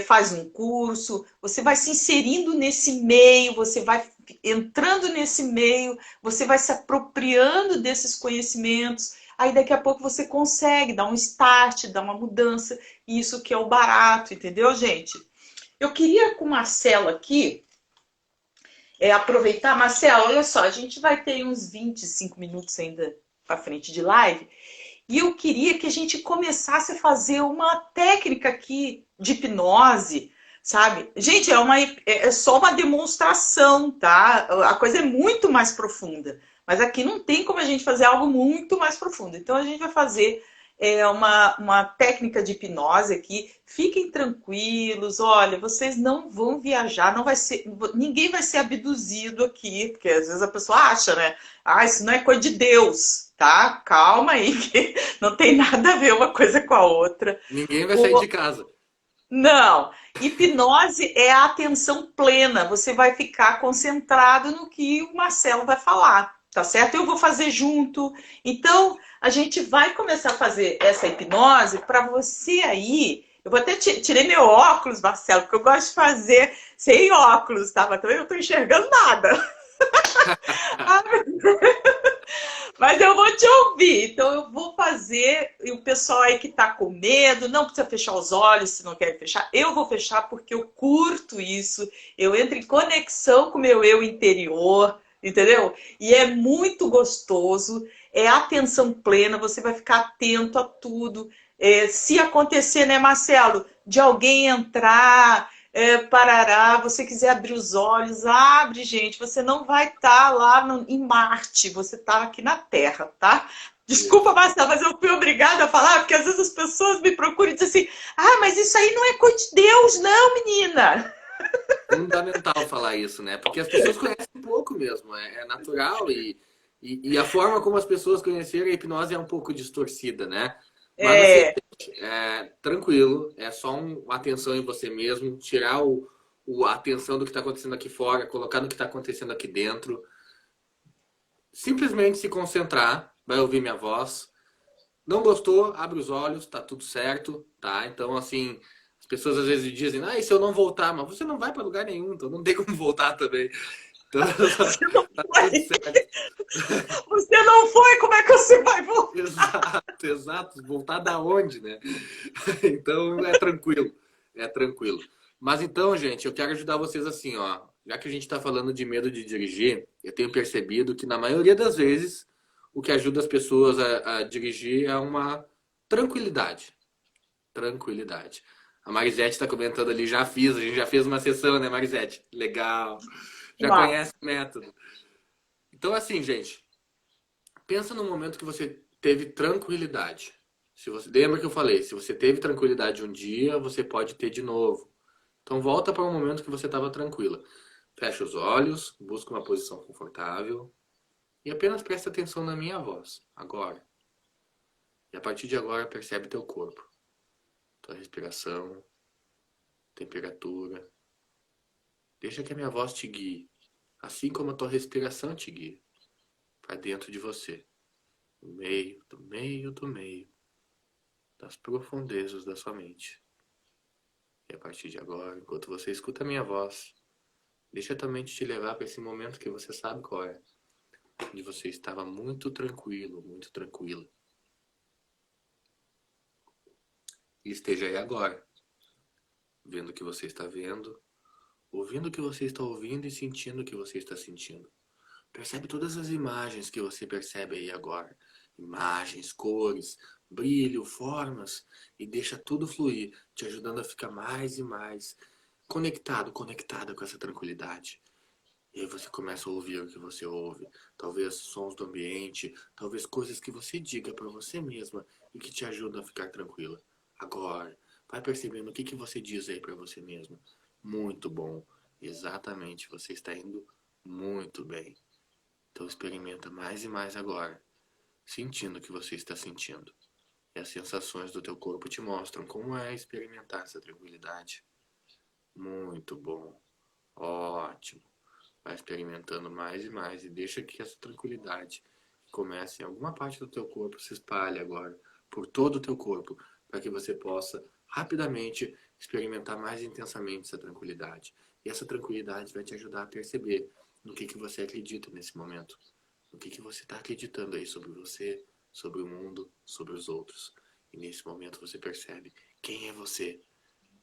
faz um curso, você vai se inserindo nesse meio, você vai entrando nesse meio, você vai se apropriando desses conhecimentos, aí daqui a pouco você consegue dar um start, dar uma mudança, e isso que é o barato, entendeu, gente? Eu queria com o Marcelo aqui, aproveitar, Marcelo, olha só, a gente vai ter uns 25 minutos ainda para frente de live, e eu queria que a gente começasse a fazer uma técnica aqui de hipnose, sabe? Gente, é só uma demonstração, tá? A coisa é muito mais profunda. Mas aqui não tem como a gente fazer algo muito mais profundo. Então a gente vai fazer uma técnica de hipnose aqui. Fiquem tranquilos, olha, vocês não vão viajar, não vai ser, ninguém vai ser abduzido aqui, porque às vezes a pessoa acha, né? Ah, isso não é coisa de Deus, tá? Calma aí, que não tem nada a ver uma coisa com a outra. Ninguém vai sair de casa. Não, hipnose é a atenção plena. Você vai ficar concentrado no que o Marcelo vai falar, tá certo? Eu vou fazer junto. Então, a gente vai começar a fazer essa hipnose para você aí. Eu vou até tirei meu óculos, Marcelo, porque eu gosto de fazer sem óculos, tá? Mas também não estou enxergando nada. Mas eu vou te ouvir, então eu vou fazer, e o pessoal aí que tá com medo, não precisa fechar os olhos se não quer fechar, eu vou fechar porque eu curto isso, eu entro em conexão com o meu eu interior, entendeu? E é muito gostoso, é atenção plena, você vai ficar atento a tudo. Se acontecer, né, Marcelo, de alguém entrar, parará, você quiser abrir os olhos, abre, gente. Você não vai estar lá em Marte, você está aqui na Terra, tá? Desculpa, Isso. Marcela, mas eu fui obrigada a falar, porque às vezes as pessoas me procuram e dizem assim: ah, mas isso aí não é coisa de Deus, não, menina. Fundamental falar isso, né? Porque as pessoas conhecem pouco mesmo, é natural e a forma como as pessoas conheceram a hipnose é um pouco distorcida, né? Mas assim, É, tranquilo, é só uma atenção em você mesmo, tirar a atenção do que está acontecendo aqui fora, colocar no que está acontecendo aqui dentro, simplesmente se concentrar, vai ouvir minha voz. Não gostou, abre os olhos, tá tudo certo, tá? Então, assim, as pessoas às vezes dizem, ah, e se eu não voltar? Mas você não vai para lugar nenhum, então não tem como voltar também. Então, você não tá tudo foi. certo. Você não foi, como é que você vai voltar? Exato, exato. Voltar da onde, né? Então é tranquilo, é tranquilo. Mas então, gente, eu quero ajudar vocês assim, ó. Já que a gente está falando de medo de dirigir, eu tenho percebido que na maioria das vezes o que ajuda as pessoas a dirigir é uma tranquilidade. Tranquilidade. A Marisete está comentando ali, já fiz, a gente já fez uma sessão, né, Marisete? Legal. Já Não. conhece o método. Então, assim, gente, pensa no momento que você teve tranquilidade. Se você lembra que eu falei, se você teve tranquilidade um dia, você pode ter de novo. Então volta para um momento que você estava tranquila. Fecha os olhos, busca uma posição confortável e apenas presta atenção na minha voz, agora. E a partir de agora percebe teu corpo, tua respiração, temperatura. Deixa que a minha voz te guie, assim como a tua respiração te guia, para dentro de você, no meio, do meio, do meio, das profundezas da sua mente. E a partir de agora, enquanto você escuta a minha voz, deixa a tua mente te levar para esse momento que você sabe qual é, onde você estava muito tranquilo, muito tranquila. E esteja aí agora, vendo o que você está vendo, ouvindo o que você está ouvindo e sentindo o que você está sentindo. Percebe todas as imagens que você percebe aí agora. Imagens, cores, brilho, formas. E deixa tudo fluir, te ajudando a ficar mais e mais conectado, conectada com essa tranquilidade. E aí você começa a ouvir o que você ouve. Talvez sons do ambiente, talvez coisas que você diga para você mesma e que te ajudam a ficar tranquila. Agora, vai percebendo o que você diz aí para você mesma. Muito bom. Exatamente, você está indo muito bem. Então experimenta mais e mais agora, sentindo o que você está sentindo. E as sensações do teu corpo te mostram como é experimentar essa tranquilidade. Muito bom. Ótimo. Vai experimentando mais e mais e deixa que essa tranquilidade comece em alguma parte do teu corpo, se espalhe agora por todo o teu corpo, para que você possa rapidamente experimentar mais intensamente essa tranquilidade. E essa tranquilidade vai te ajudar a perceber no que você acredita nesse momento. No que você está acreditando aí sobre você, sobre o mundo, sobre os outros. E nesse momento você percebe quem é você.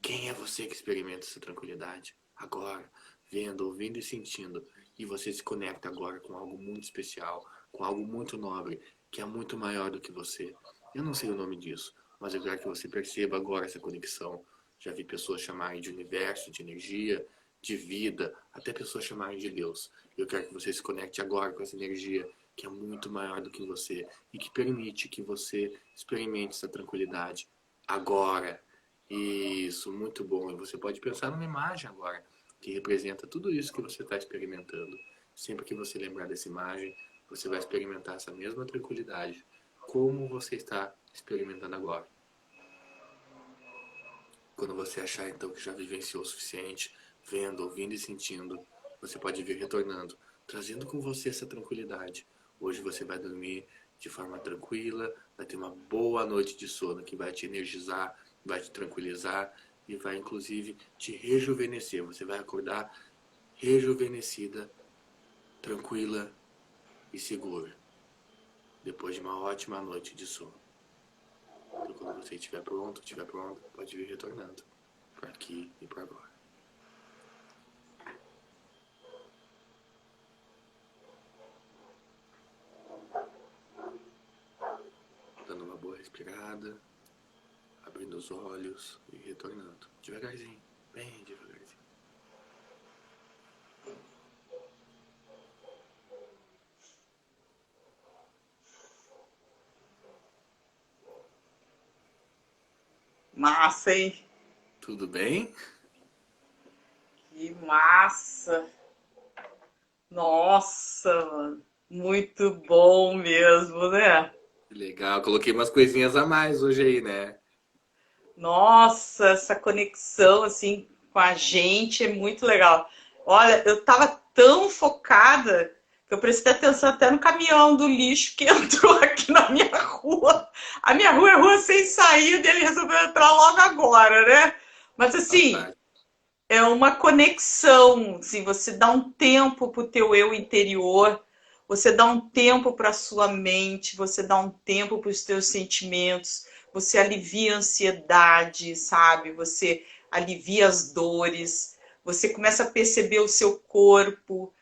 Quem é você que experimenta essa tranquilidade? Agora, vendo, ouvindo e sentindo. E você se conecta agora com algo muito especial, com algo muito nobre, que é muito maior do que você. Eu não sei o nome disso, mas eu quero que você perceba agora essa conexão. Já vi pessoas chamarem de universo, de energia, de vida, até pessoas chamarem de Deus. Eu quero que você se conecte agora com essa energia que é muito maior do que você e que permite que você experimente essa tranquilidade agora. Isso, muito bom. E você pode pensar numa imagem agora que representa tudo isso que você está experimentando. Sempre que você lembrar dessa imagem, você vai experimentar essa mesma tranquilidade, como você está experimentando agora. Quando você achar então que já vivenciou o suficiente, vendo, ouvindo e sentindo, você pode vir retornando, trazendo com você essa tranquilidade. Hoje você vai dormir de forma tranquila, vai ter uma boa noite de sono que vai te energizar, vai te tranquilizar e vai inclusive te rejuvenescer. Você vai acordar rejuvenescida, tranquila e segura, depois de uma ótima noite de sono. Então, quando você estiver pronto, pode vir retornando para aqui e para agora. Dando uma boa respirada, abrindo os olhos e retornando. Devagarzinho, bem devagarzinho. Massa, hein? Tudo bem? Que massa! Nossa, mano. Muito bom mesmo, né? Legal, coloquei umas coisinhas a mais hoje aí, né? Nossa, essa conexão assim com a gente é muito legal. Olha, eu tava tão focada que eu prestei atenção até no caminhão do lixo que entrou aqui na minha rua. A minha rua é rua sem saída e ele resolveu entrar logo agora, né? Mas assim, Fantástico. é uma conexão, assim, você dá um tempo para o teu eu interior, você dá um tempo para a sua mente, você dá um tempo para os teus sentimentos, você alivia a ansiedade, sabe? Você alivia as dores, você começa a perceber o seu corpo.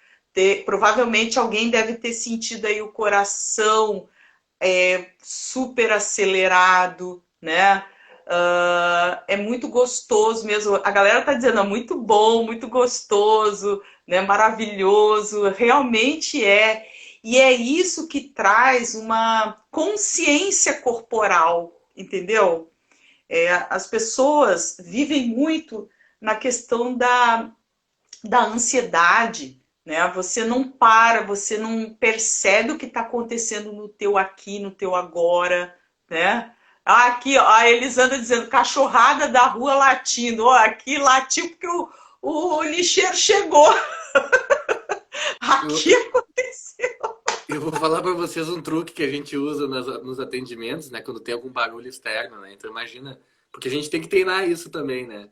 Provavelmente alguém deve ter sentido aí o coração super acelerado, né? É muito gostoso mesmo. A galera tá dizendo, é muito bom, muito gostoso, né? Maravilhoso. Realmente é. E é isso que traz uma consciência corporal, entendeu? As pessoas vivem muito na questão da ansiedade, né? Você não para, você não percebe o que está acontecendo no teu aqui, no teu agora, né? Ah, aqui, ó, a Elisandra dizendo, cachorrada da rua latindo. Ó, aqui latiu porque o lixeiro chegou. Eu, Aqui aconteceu. eu vou falar para vocês um truque que a gente usa nos atendimentos, né? Quando tem algum barulho externo, né? Então imagina, porque a gente tem que treinar isso também, né?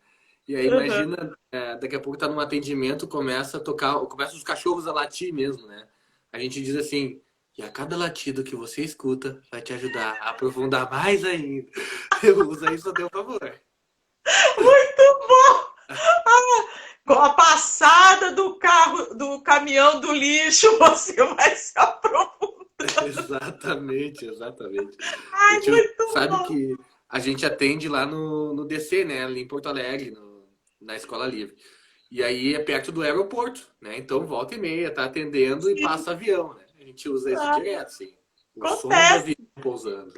E aí Uhum. imagina, daqui a pouco tá num atendimento, começa a tocar, começa os cachorros a latir mesmo, né? A gente diz assim, e a cada latido que você escuta vai te ajudar a aprofundar mais ainda. Eu uso isso a teu favor. Muito bom! Com a passada do carro, do caminhão do lixo, você vai se aprofundar. Exatamente, exatamente. Ai, muito Sabe bom. que a gente atende lá no DC, né? Ali em Porto Alegre, na Escola Livre. E aí é perto do aeroporto, né? Então volta e meia, tá atendendo e Sim, passa avião, né? A gente usa isso ah, direto, assim. O som do acontece. avião pousando.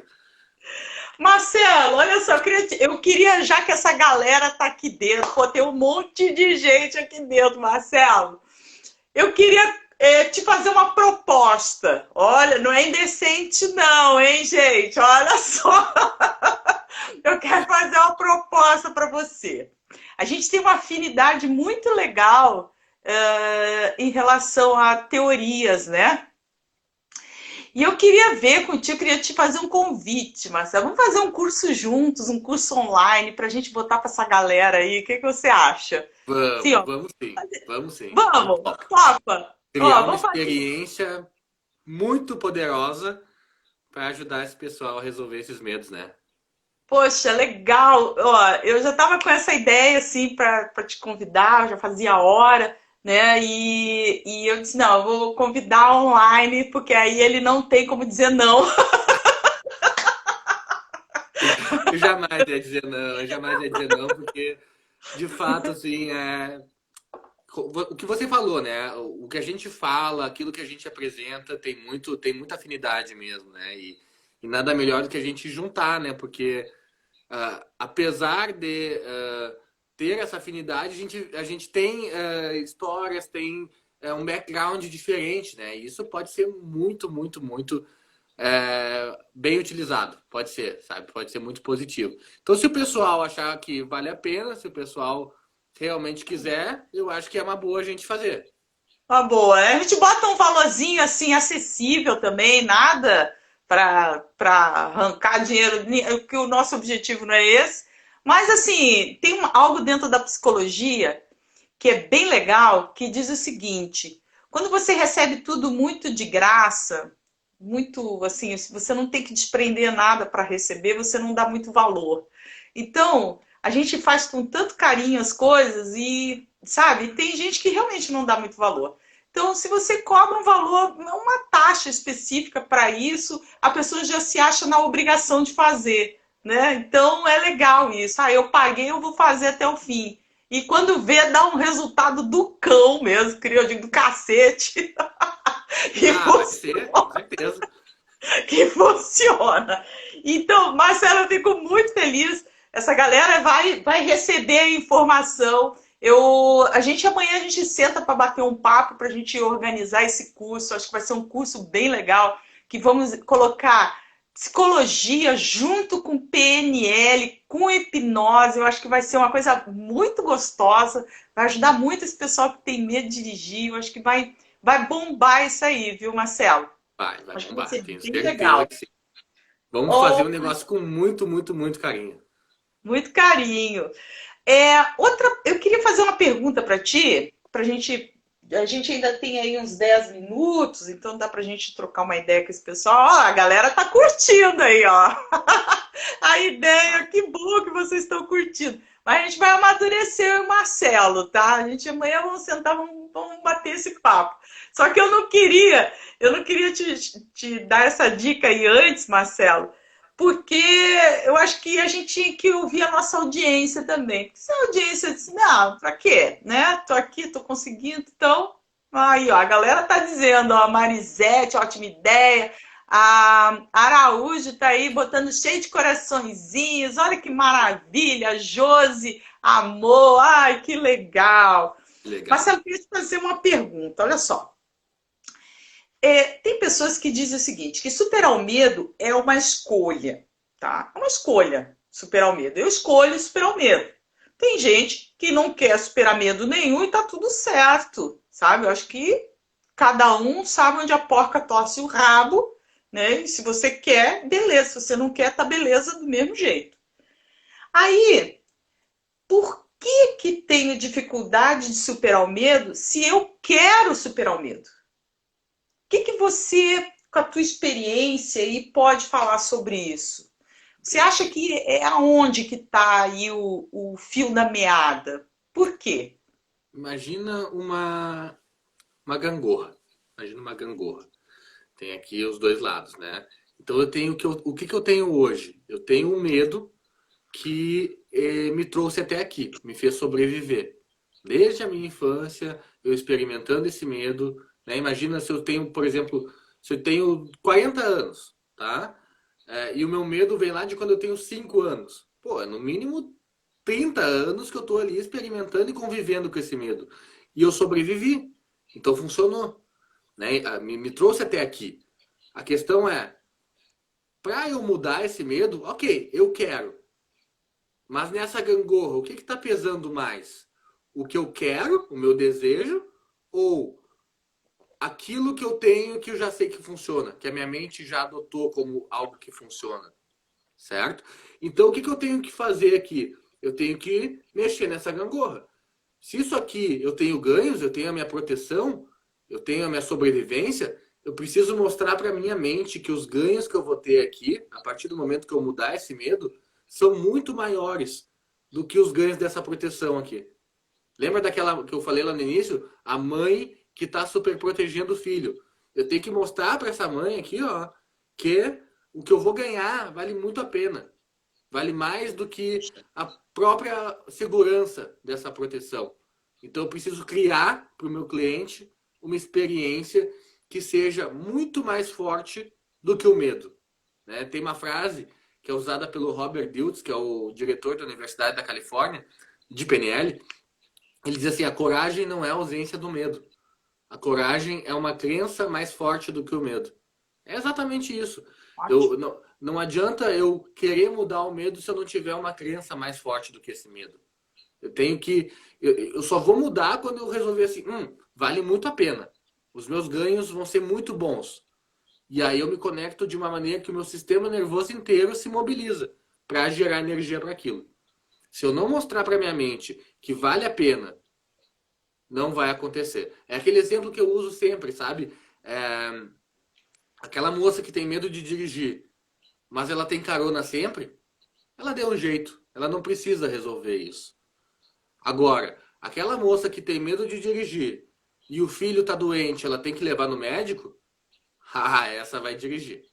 Marcelo, olha só, eu queria já que essa galera tá aqui dentro, pô, tem um monte de gente aqui dentro, Marcelo. Eu queria te fazer uma proposta. Olha, não é indecente não, hein, gente? Olha só. Eu quero fazer uma proposta para você. A gente tem uma afinidade muito legal em relação a teorias, né? E eu queria ver contigo, queria te fazer um convite, Marcelo. Vamos fazer um curso juntos, um curso online, para a gente botar para essa galera aí. O que, que você acha? Sim, Vamos, ó, vamos sim, vamos sim. Eu vamos, topo. topa. Criar Ó, uma vamos fazer. experiência muito poderosa para ajudar esse pessoal a resolver esses medos, né? Poxa, legal. Ó, eu já estava com essa ideia assim para te convidar, já fazia hora, né? E eu disse, não, eu vou convidar online, porque aí ele não tem como dizer não. Eu jamais ia dizer não, eu jamais ia dizer não, porque de fato, assim, o que você falou, né? O que a gente fala, aquilo que a gente apresenta, tem muita afinidade mesmo, né? E nada melhor do que a gente juntar, né? Porque apesar de ter essa afinidade, a gente tem histórias, tem um background diferente, né? E isso pode ser muito, muito, muito bem utilizado. Pode ser, sabe? Pode ser muito positivo. Então, se o pessoal achar que vale a pena, se o pessoal realmente quiser, eu acho que é uma boa a gente fazer. Uma boa. A gente bota um valorzinho assim acessível também, nada para arrancar dinheiro, que o nosso objetivo não é esse. Mas assim, tem algo dentro da psicologia que é bem legal, que diz o seguinte: quando você recebe tudo muito de graça, muito assim, você não tem que desprender nada para receber, você não dá muito valor. Então, a gente faz com tanto carinho as coisas e, sabe, tem gente que realmente não dá muito valor. Então, se você cobra um valor, uma taxa específica para isso, a pessoa já se acha na obrigação de fazer, né? Então, é legal isso. Ah, eu paguei, eu vou fazer até o fim. E quando vê, dá um resultado do cão mesmo, que eu digo, do cacete. E Vai ser, com certeza. que funciona. Então, Marcelo, eu fico muito feliz. Essa galera vai receber a informação. Amanhã a gente senta para bater um papo para a gente organizar esse curso. Acho que vai ser um curso bem legal, que vamos colocar psicologia junto com PNL, com hipnose. Eu acho que vai ser uma coisa muito gostosa, vai ajudar muito esse pessoal que tem medo de dirigir. Eu acho que vai bombar isso aí, viu, Marcelo? Vai Acho que vai bombar, ser tenho bem certeza legal. que sim. Vamos fazer Oh, um negócio com muito, muito, muito carinho. muito carinho. Eu queria fazer uma pergunta para ti, para gente. A gente ainda tem aí uns 10 minutos, então dá para a gente trocar uma ideia com esse pessoal. Ó, a galera tá curtindo aí, ó. A ideia, Vai. que bom que vocês estão curtindo. Mas a gente vai amadurecer eu e o Marcelo, tá? A gente amanhã vamos sentar, vamos bater esse papo. Só que eu não queria te dar essa dica aí antes, Marcelo, porque eu acho que a gente tinha que ouvir a nossa audiência também. Porque se a audiência disse, não, pra quê? Né? Tô aqui, tô conseguindo, então. Aí, ó, a galera tá dizendo, ó, Marisete, ótima ideia. A Araújo tá aí botando cheio de coraçõezinhos. Olha que maravilha. Josi, amor. Ai, que legal. Legal. Marcelo, eu queria te fazer uma pergunta. Olha só. Tem pessoas que dizem o seguinte, que superar o medo é uma escolha, tá? É uma escolha superar o medo. Eu escolho superar o medo. Tem gente que não quer superar medo nenhum e tá tudo certo, sabe? Eu acho que cada um sabe onde a porca torce o rabo, né? E se você quer, beleza. Se você não quer, tá beleza do mesmo jeito. Aí, por que tenho dificuldade de superar o medo se eu quero superar o medo? Que você, com a tua experiência aí, pode falar sobre isso? Você acha Perfeito. que é aonde que está aí o fio da meada? Por quê? Imagina uma gangorra. Imagina uma gangorra. Tem aqui os dois lados, né? Então eu tenho o que eu tenho hoje? Eu tenho um medo que me trouxe até aqui, me fez sobreviver. Desde a minha infância, eu experimentando esse medo, né? Imagina se eu tenho, por exemplo, se eu tenho 40 anos, tá? E o meu medo vem lá de quando eu tenho 5 anos. Pô, é no mínimo 30 anos que eu tô ali experimentando e convivendo com esse medo. E eu sobrevivi. Então funcionou, né? Me trouxe até aqui. A questão é, para eu mudar esse medo, ok, eu quero. Mas nessa gangorra, o que está pesando mais? O que eu quero, o meu desejo, ou aquilo que eu tenho que eu já sei que funciona, que a minha mente já adotou como algo que funciona, certo? Então o que eu tenho que fazer aqui? Eu tenho que mexer nessa gangorra. Se isso aqui eu tenho ganhos, eu tenho a minha proteção, eu tenho a minha sobrevivência, eu preciso mostrar para minha mente que os ganhos que eu vou ter aqui, a partir do momento que eu mudar esse medo, são muito maiores do que os ganhos dessa proteção aqui. Lembra daquela que eu falei lá no início? A mãe que está super protegendo o filho. Eu tenho que mostrar para essa mãe aqui, ó, que o que eu vou ganhar vale muito a pena. Vale mais do que a própria segurança dessa proteção. Então eu preciso criar para o meu cliente uma experiência que seja muito mais forte do que o medo. Né? Tem uma frase que é usada pelo Robert Dilts, que é o diretor da Universidade da Califórnia, de PNL. Ele diz assim: a coragem não é a ausência do medo. A coragem é uma crença mais forte do que o medo. É exatamente isso. Ótimo. Não adianta eu querer mudar o medo se eu não tiver uma crença mais forte do que esse medo. Eu tenho que. Eu só vou mudar quando eu resolver assim, vale muito a pena. Os meus ganhos vão ser muito bons. E aí eu me conecto de uma maneira que o meu sistema nervoso inteiro se mobiliza para gerar energia para aquilo. Se eu não mostrar para minha mente que vale a pena, não vai acontecer. É aquele exemplo que eu uso sempre, sabe? Aquela moça que tem medo de dirigir, mas ela tem carona sempre, ela deu um jeito. Ela não precisa resolver isso. Agora, aquela moça que tem medo de dirigir e o filho tá doente, ela tem que levar no médico, essa vai dirigir.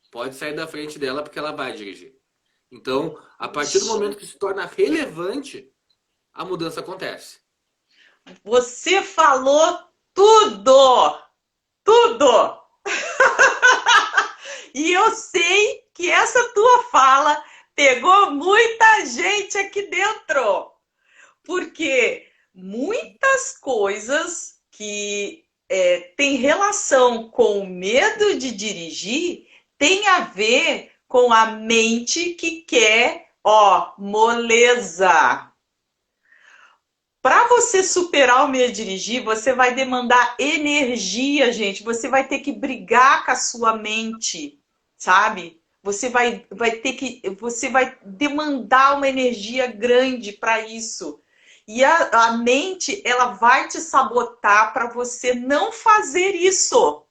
Pode sair da frente dela porque ela vai dirigir. Então, a partir do momento que se torna relevante, a mudança acontece. Você falou tudo! Tudo! E eu sei que essa tua fala pegou muita gente aqui dentro. Porque muitas coisas que têm relação com o medo de dirigir tem a ver com a mente que quer, moleza. Para você superar o medo de dirigir, você vai demandar energia, gente. Você vai ter que brigar com a sua mente, sabe? Você vai demandar uma energia grande para isso. E a mente, ela vai te sabotar para você não fazer isso.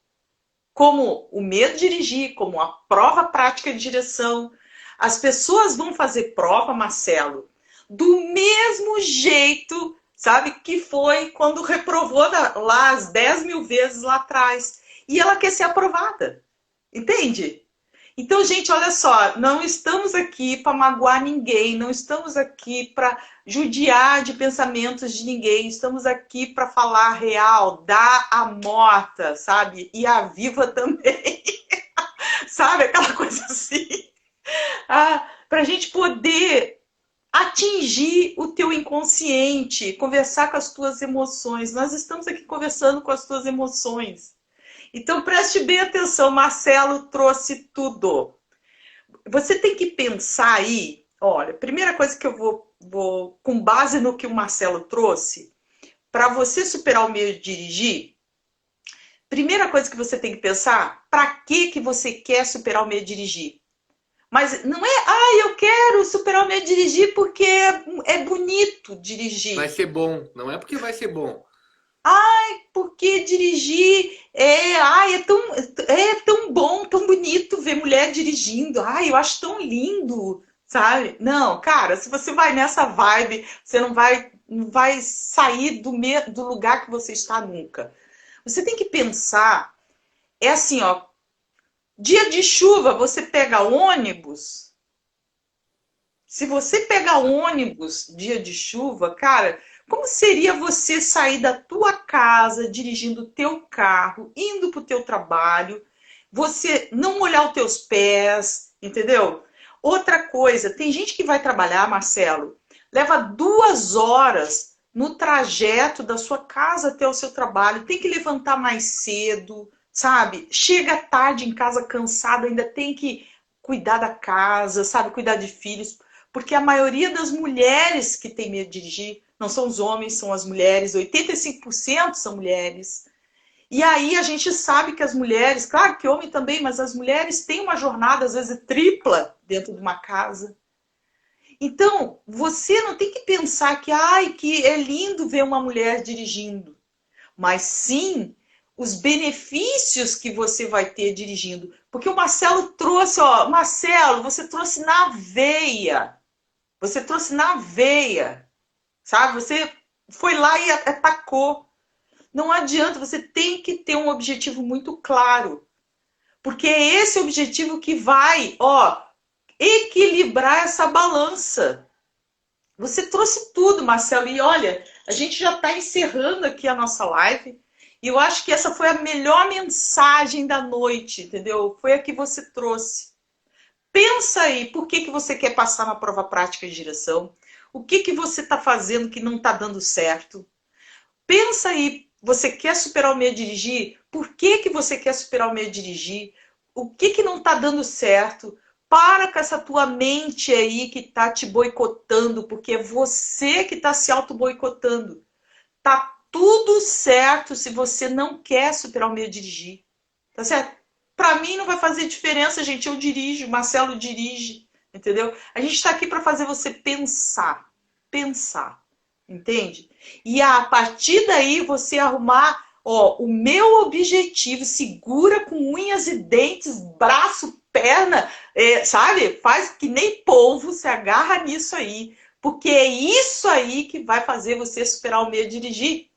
Como o medo de dirigir, como a prova prática de direção. As pessoas vão fazer prova, Marcelo, do mesmo jeito, sabe, que foi quando reprovou lá as 10 mil vezes lá atrás. E ela quer ser aprovada. Entende? Então, gente, olha só, não estamos aqui para magoar ninguém, não estamos aqui para judiar de pensamentos de ninguém, estamos aqui para falar a real, dar a morta, sabe? E a viva também, sabe? Aquela coisa assim. Para a gente poder atingir o teu inconsciente, conversar com as tuas emoções. Nós estamos aqui conversando com as tuas emoções. Então, preste bem atenção, Marcelo trouxe tudo. Você tem que pensar aí, olha, primeira coisa que eu vou com base no que o Marcelo trouxe, para você superar o medo de dirigir, primeira coisa que você tem que pensar, para que você quer superar o medo de dirigir? Mas não é, eu quero superar o medo de dirigir porque é bonito dirigir. Vai ser bom, não é porque vai ser bom. Porque dirigir é tão bom, tão bonito ver mulher dirigindo. Eu acho tão lindo, sabe? Não, cara, se você vai nessa vibe, você não vai sair do lugar que você está nunca. Você tem que pensar, é assim, dia de chuva, você pega ônibus. Se você pegar ônibus dia de chuva, cara, como seria você sair da tua casa, dirigindo o teu carro, indo para o teu trabalho, você não molhar os teus pés, entendeu? Outra coisa, tem gente que vai trabalhar, Marcelo, leva 2 horas no trajeto da sua casa até o seu trabalho, tem que levantar mais cedo, sabe? Chega tarde em casa cansado, ainda tem que cuidar da casa, sabe? Cuidar de filhos. Porque a maioria das mulheres que tem medo de dirigir não são os homens, são as mulheres. 85% são mulheres. E aí a gente sabe que as mulheres, claro que homem também, mas as mulheres têm uma jornada, às vezes, tripla dentro de uma casa. Então, você não tem que pensar que é lindo ver uma mulher dirigindo. Mas sim os benefícios que você vai ter dirigindo. Porque o Marcelo trouxe, Marcelo, você trouxe na veia. Você trouxe na veia, sabe? Você foi lá e atacou. Não adianta, você tem que ter um objetivo muito claro. Porque é esse objetivo que vai, equilibrar essa balança. Você trouxe tudo, Marcelo. E olha, a gente já está encerrando aqui a nossa live. E eu acho que essa foi a melhor mensagem da noite, entendeu? Foi a que você trouxe. Pensa aí, por que você quer passar na prova prática de direção? O que você está fazendo que não está dando certo? Pensa aí, você quer superar o medo de dirigir? Por que você quer superar o medo de dirigir? o que que não está dando certo. Para com essa tua mente aí que está te boicotando, porque é você que está se auto-boicotando. Tá tudo certo se você não quer superar o medo de dirigir. Tá certo? Para mim não vai fazer diferença, gente. Eu dirijo, Marcelo dirige, entendeu? A gente está aqui para fazer você pensar. Pensar. Entende? E a partir daí você arrumar, ó, o meu objetivo, segura com unhas e dentes, braço, perna, sabe? Faz que nem polvo, se agarra nisso aí. Porque é isso aí que vai fazer você superar o medo de dirigir.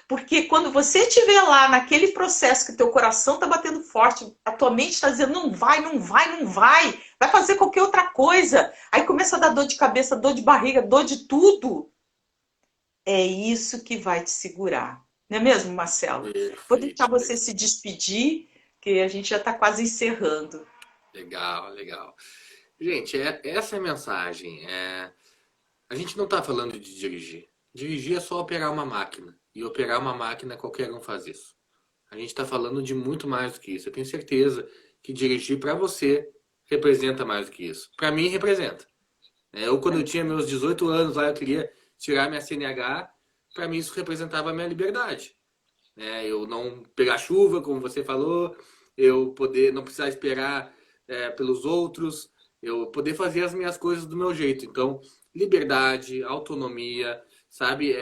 Porque quando você estiver lá naquele processo que o teu coração está batendo forte, a tua mente está dizendo não vai, não vai, não vai, vai fazer qualquer outra coisa. Aí começa a dar dor de cabeça, dor de barriga, dor de tudo. É isso que vai te segurar. Não é mesmo, Marcelo? Vou deixar Perfeito. você se despedir, que a gente já está quase encerrando. Legal, legal. Gente, essa é a mensagem. A gente não está falando de dirigir. Dirigir é só operar uma máquina. E operar uma máquina, qualquer um faz isso. A gente está falando de muito mais do que isso. Eu tenho certeza que dirigir para você representa mais do que isso. Para mim, representa. Eu, quando eu tinha meus 18 anos lá, eu queria tirar minha CNH. Para mim, isso representava a minha liberdade. Eu não pegar chuva, como você falou, eu poder não precisar esperar pelos outros, eu poder fazer as minhas coisas do meu jeito. Então, liberdade, autonomia, sabe?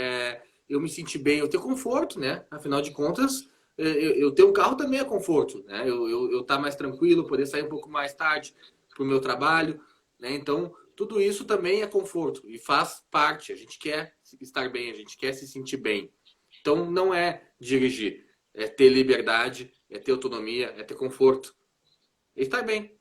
Eu me sentir bem, eu ter conforto, né? Afinal de contas, eu ter um carro também é conforto, né? Eu estar mais tranquilo, poder sair um pouco mais tarde para o meu trabalho, né? Então, tudo isso também é conforto e faz parte. A gente quer estar bem, a gente quer se sentir bem. Então, não é dirigir, é ter liberdade, é ter autonomia, é ter conforto. E estar bem.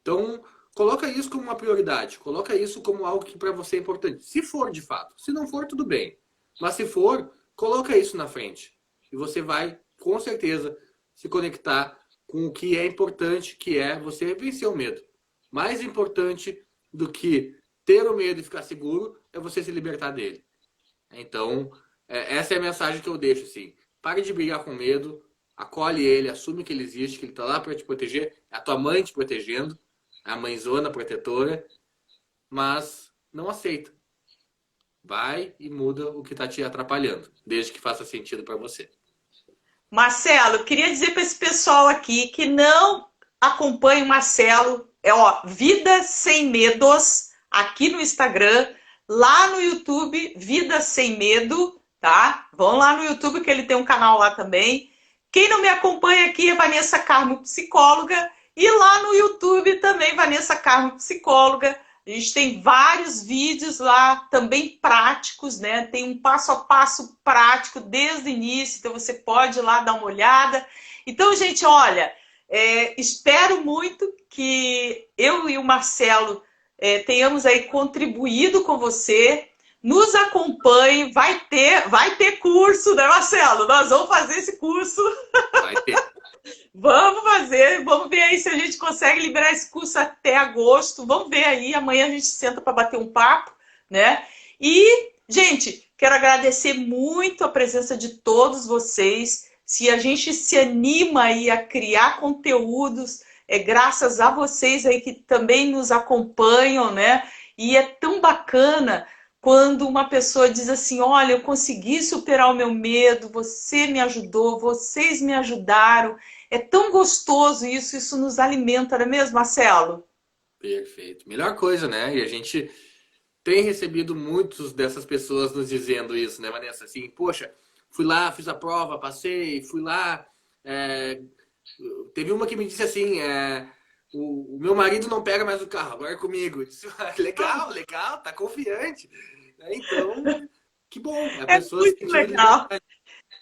Então, coloca isso como uma prioridade, coloca isso como algo que para você é importante. Se for de fato, se não for, tudo bem. Mas se for, coloca isso na frente. E você vai, com certeza, se conectar com o que é importante, que é você vencer o medo. Mais importante do que ter o medo e ficar seguro é você se libertar dele. Então, essa é a mensagem que eu deixo, assim. Pare de brigar com medo, acolhe ele, assume que ele existe, que ele está lá para te proteger, é a tua mãe te protegendo, a mãezona protetora, mas não aceita. Vai e muda o que está te atrapalhando, desde que faça sentido para você. Marcelo, queria dizer para esse pessoal aqui que não acompanha o Marcelo, Vida Sem Medos, aqui no Instagram, lá no YouTube, Vida Sem Medo, tá? Vão lá no YouTube que ele tem um canal lá também. Quem não me acompanha aqui é Vanessa Carmo, psicóloga, e lá no YouTube também Vanessa Carmo, psicóloga. A gente tem vários vídeos lá, também práticos, né? Tem um passo a passo prático desde o início, então você pode ir lá dar uma olhada. Então, gente, olha, espero muito que eu e o Marcelo tenhamos aí contribuído com você. Nos acompanhe, vai ter curso, né, Marcelo? Nós vamos fazer esse curso. Vai ter. Vamos fazer, vamos ver aí se a gente consegue liberar esse curso até agosto. Vamos ver aí, amanhã a gente senta para bater um papo, né? E, gente, quero agradecer muito a presença de todos vocês. Se a gente se anima aí a criar conteúdos, é graças a vocês aí que também nos acompanham, né? E é tão bacana quando uma pessoa diz assim, olha, eu consegui superar o meu medo, você me ajudou, vocês me ajudaram. É tão gostoso isso nos alimenta, não é mesmo, Marcelo? Perfeito. Melhor coisa, né? E a gente tem recebido muitos dessas pessoas nos dizendo isso, né, Vanessa? Assim, poxa, fui lá, fiz a prova, passei, fui lá. Teve uma que me disse assim, o meu marido não pega mais o carro, agora é comigo. Eu disse, legal, legal, tá confiante. Então, que bom. A É pessoa muito sentiu legal. liberdade.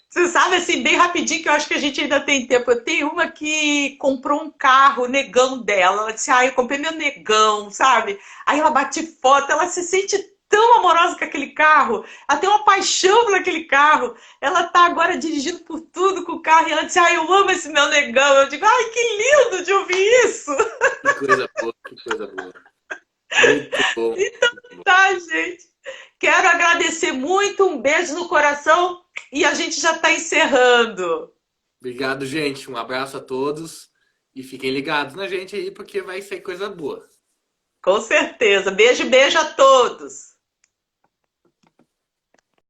Você sabe, assim, bem rapidinho, que eu acho que a gente ainda tem tempo. Eu tenho uma que comprou um carro, o negão dela. Ela disse, eu comprei meu negão, sabe? Aí ela bate foto, ela se sente tão amorosa com aquele carro. Ela tem uma paixão por aquele carro. Ela tá agora dirigindo por tudo com o carro. E ela disse, eu amo esse meu negão. Eu digo, que lindo de ouvir isso. Que coisa boa, que coisa boa. Muito bom. Então tá, gente. Quero agradecer muito, um beijo no coração e a gente já está encerrando. Obrigado, gente. Um abraço a todos E fiquem ligados na gente aí, porque vai ser coisa boa. Com certeza. Beijo, beijo a todos.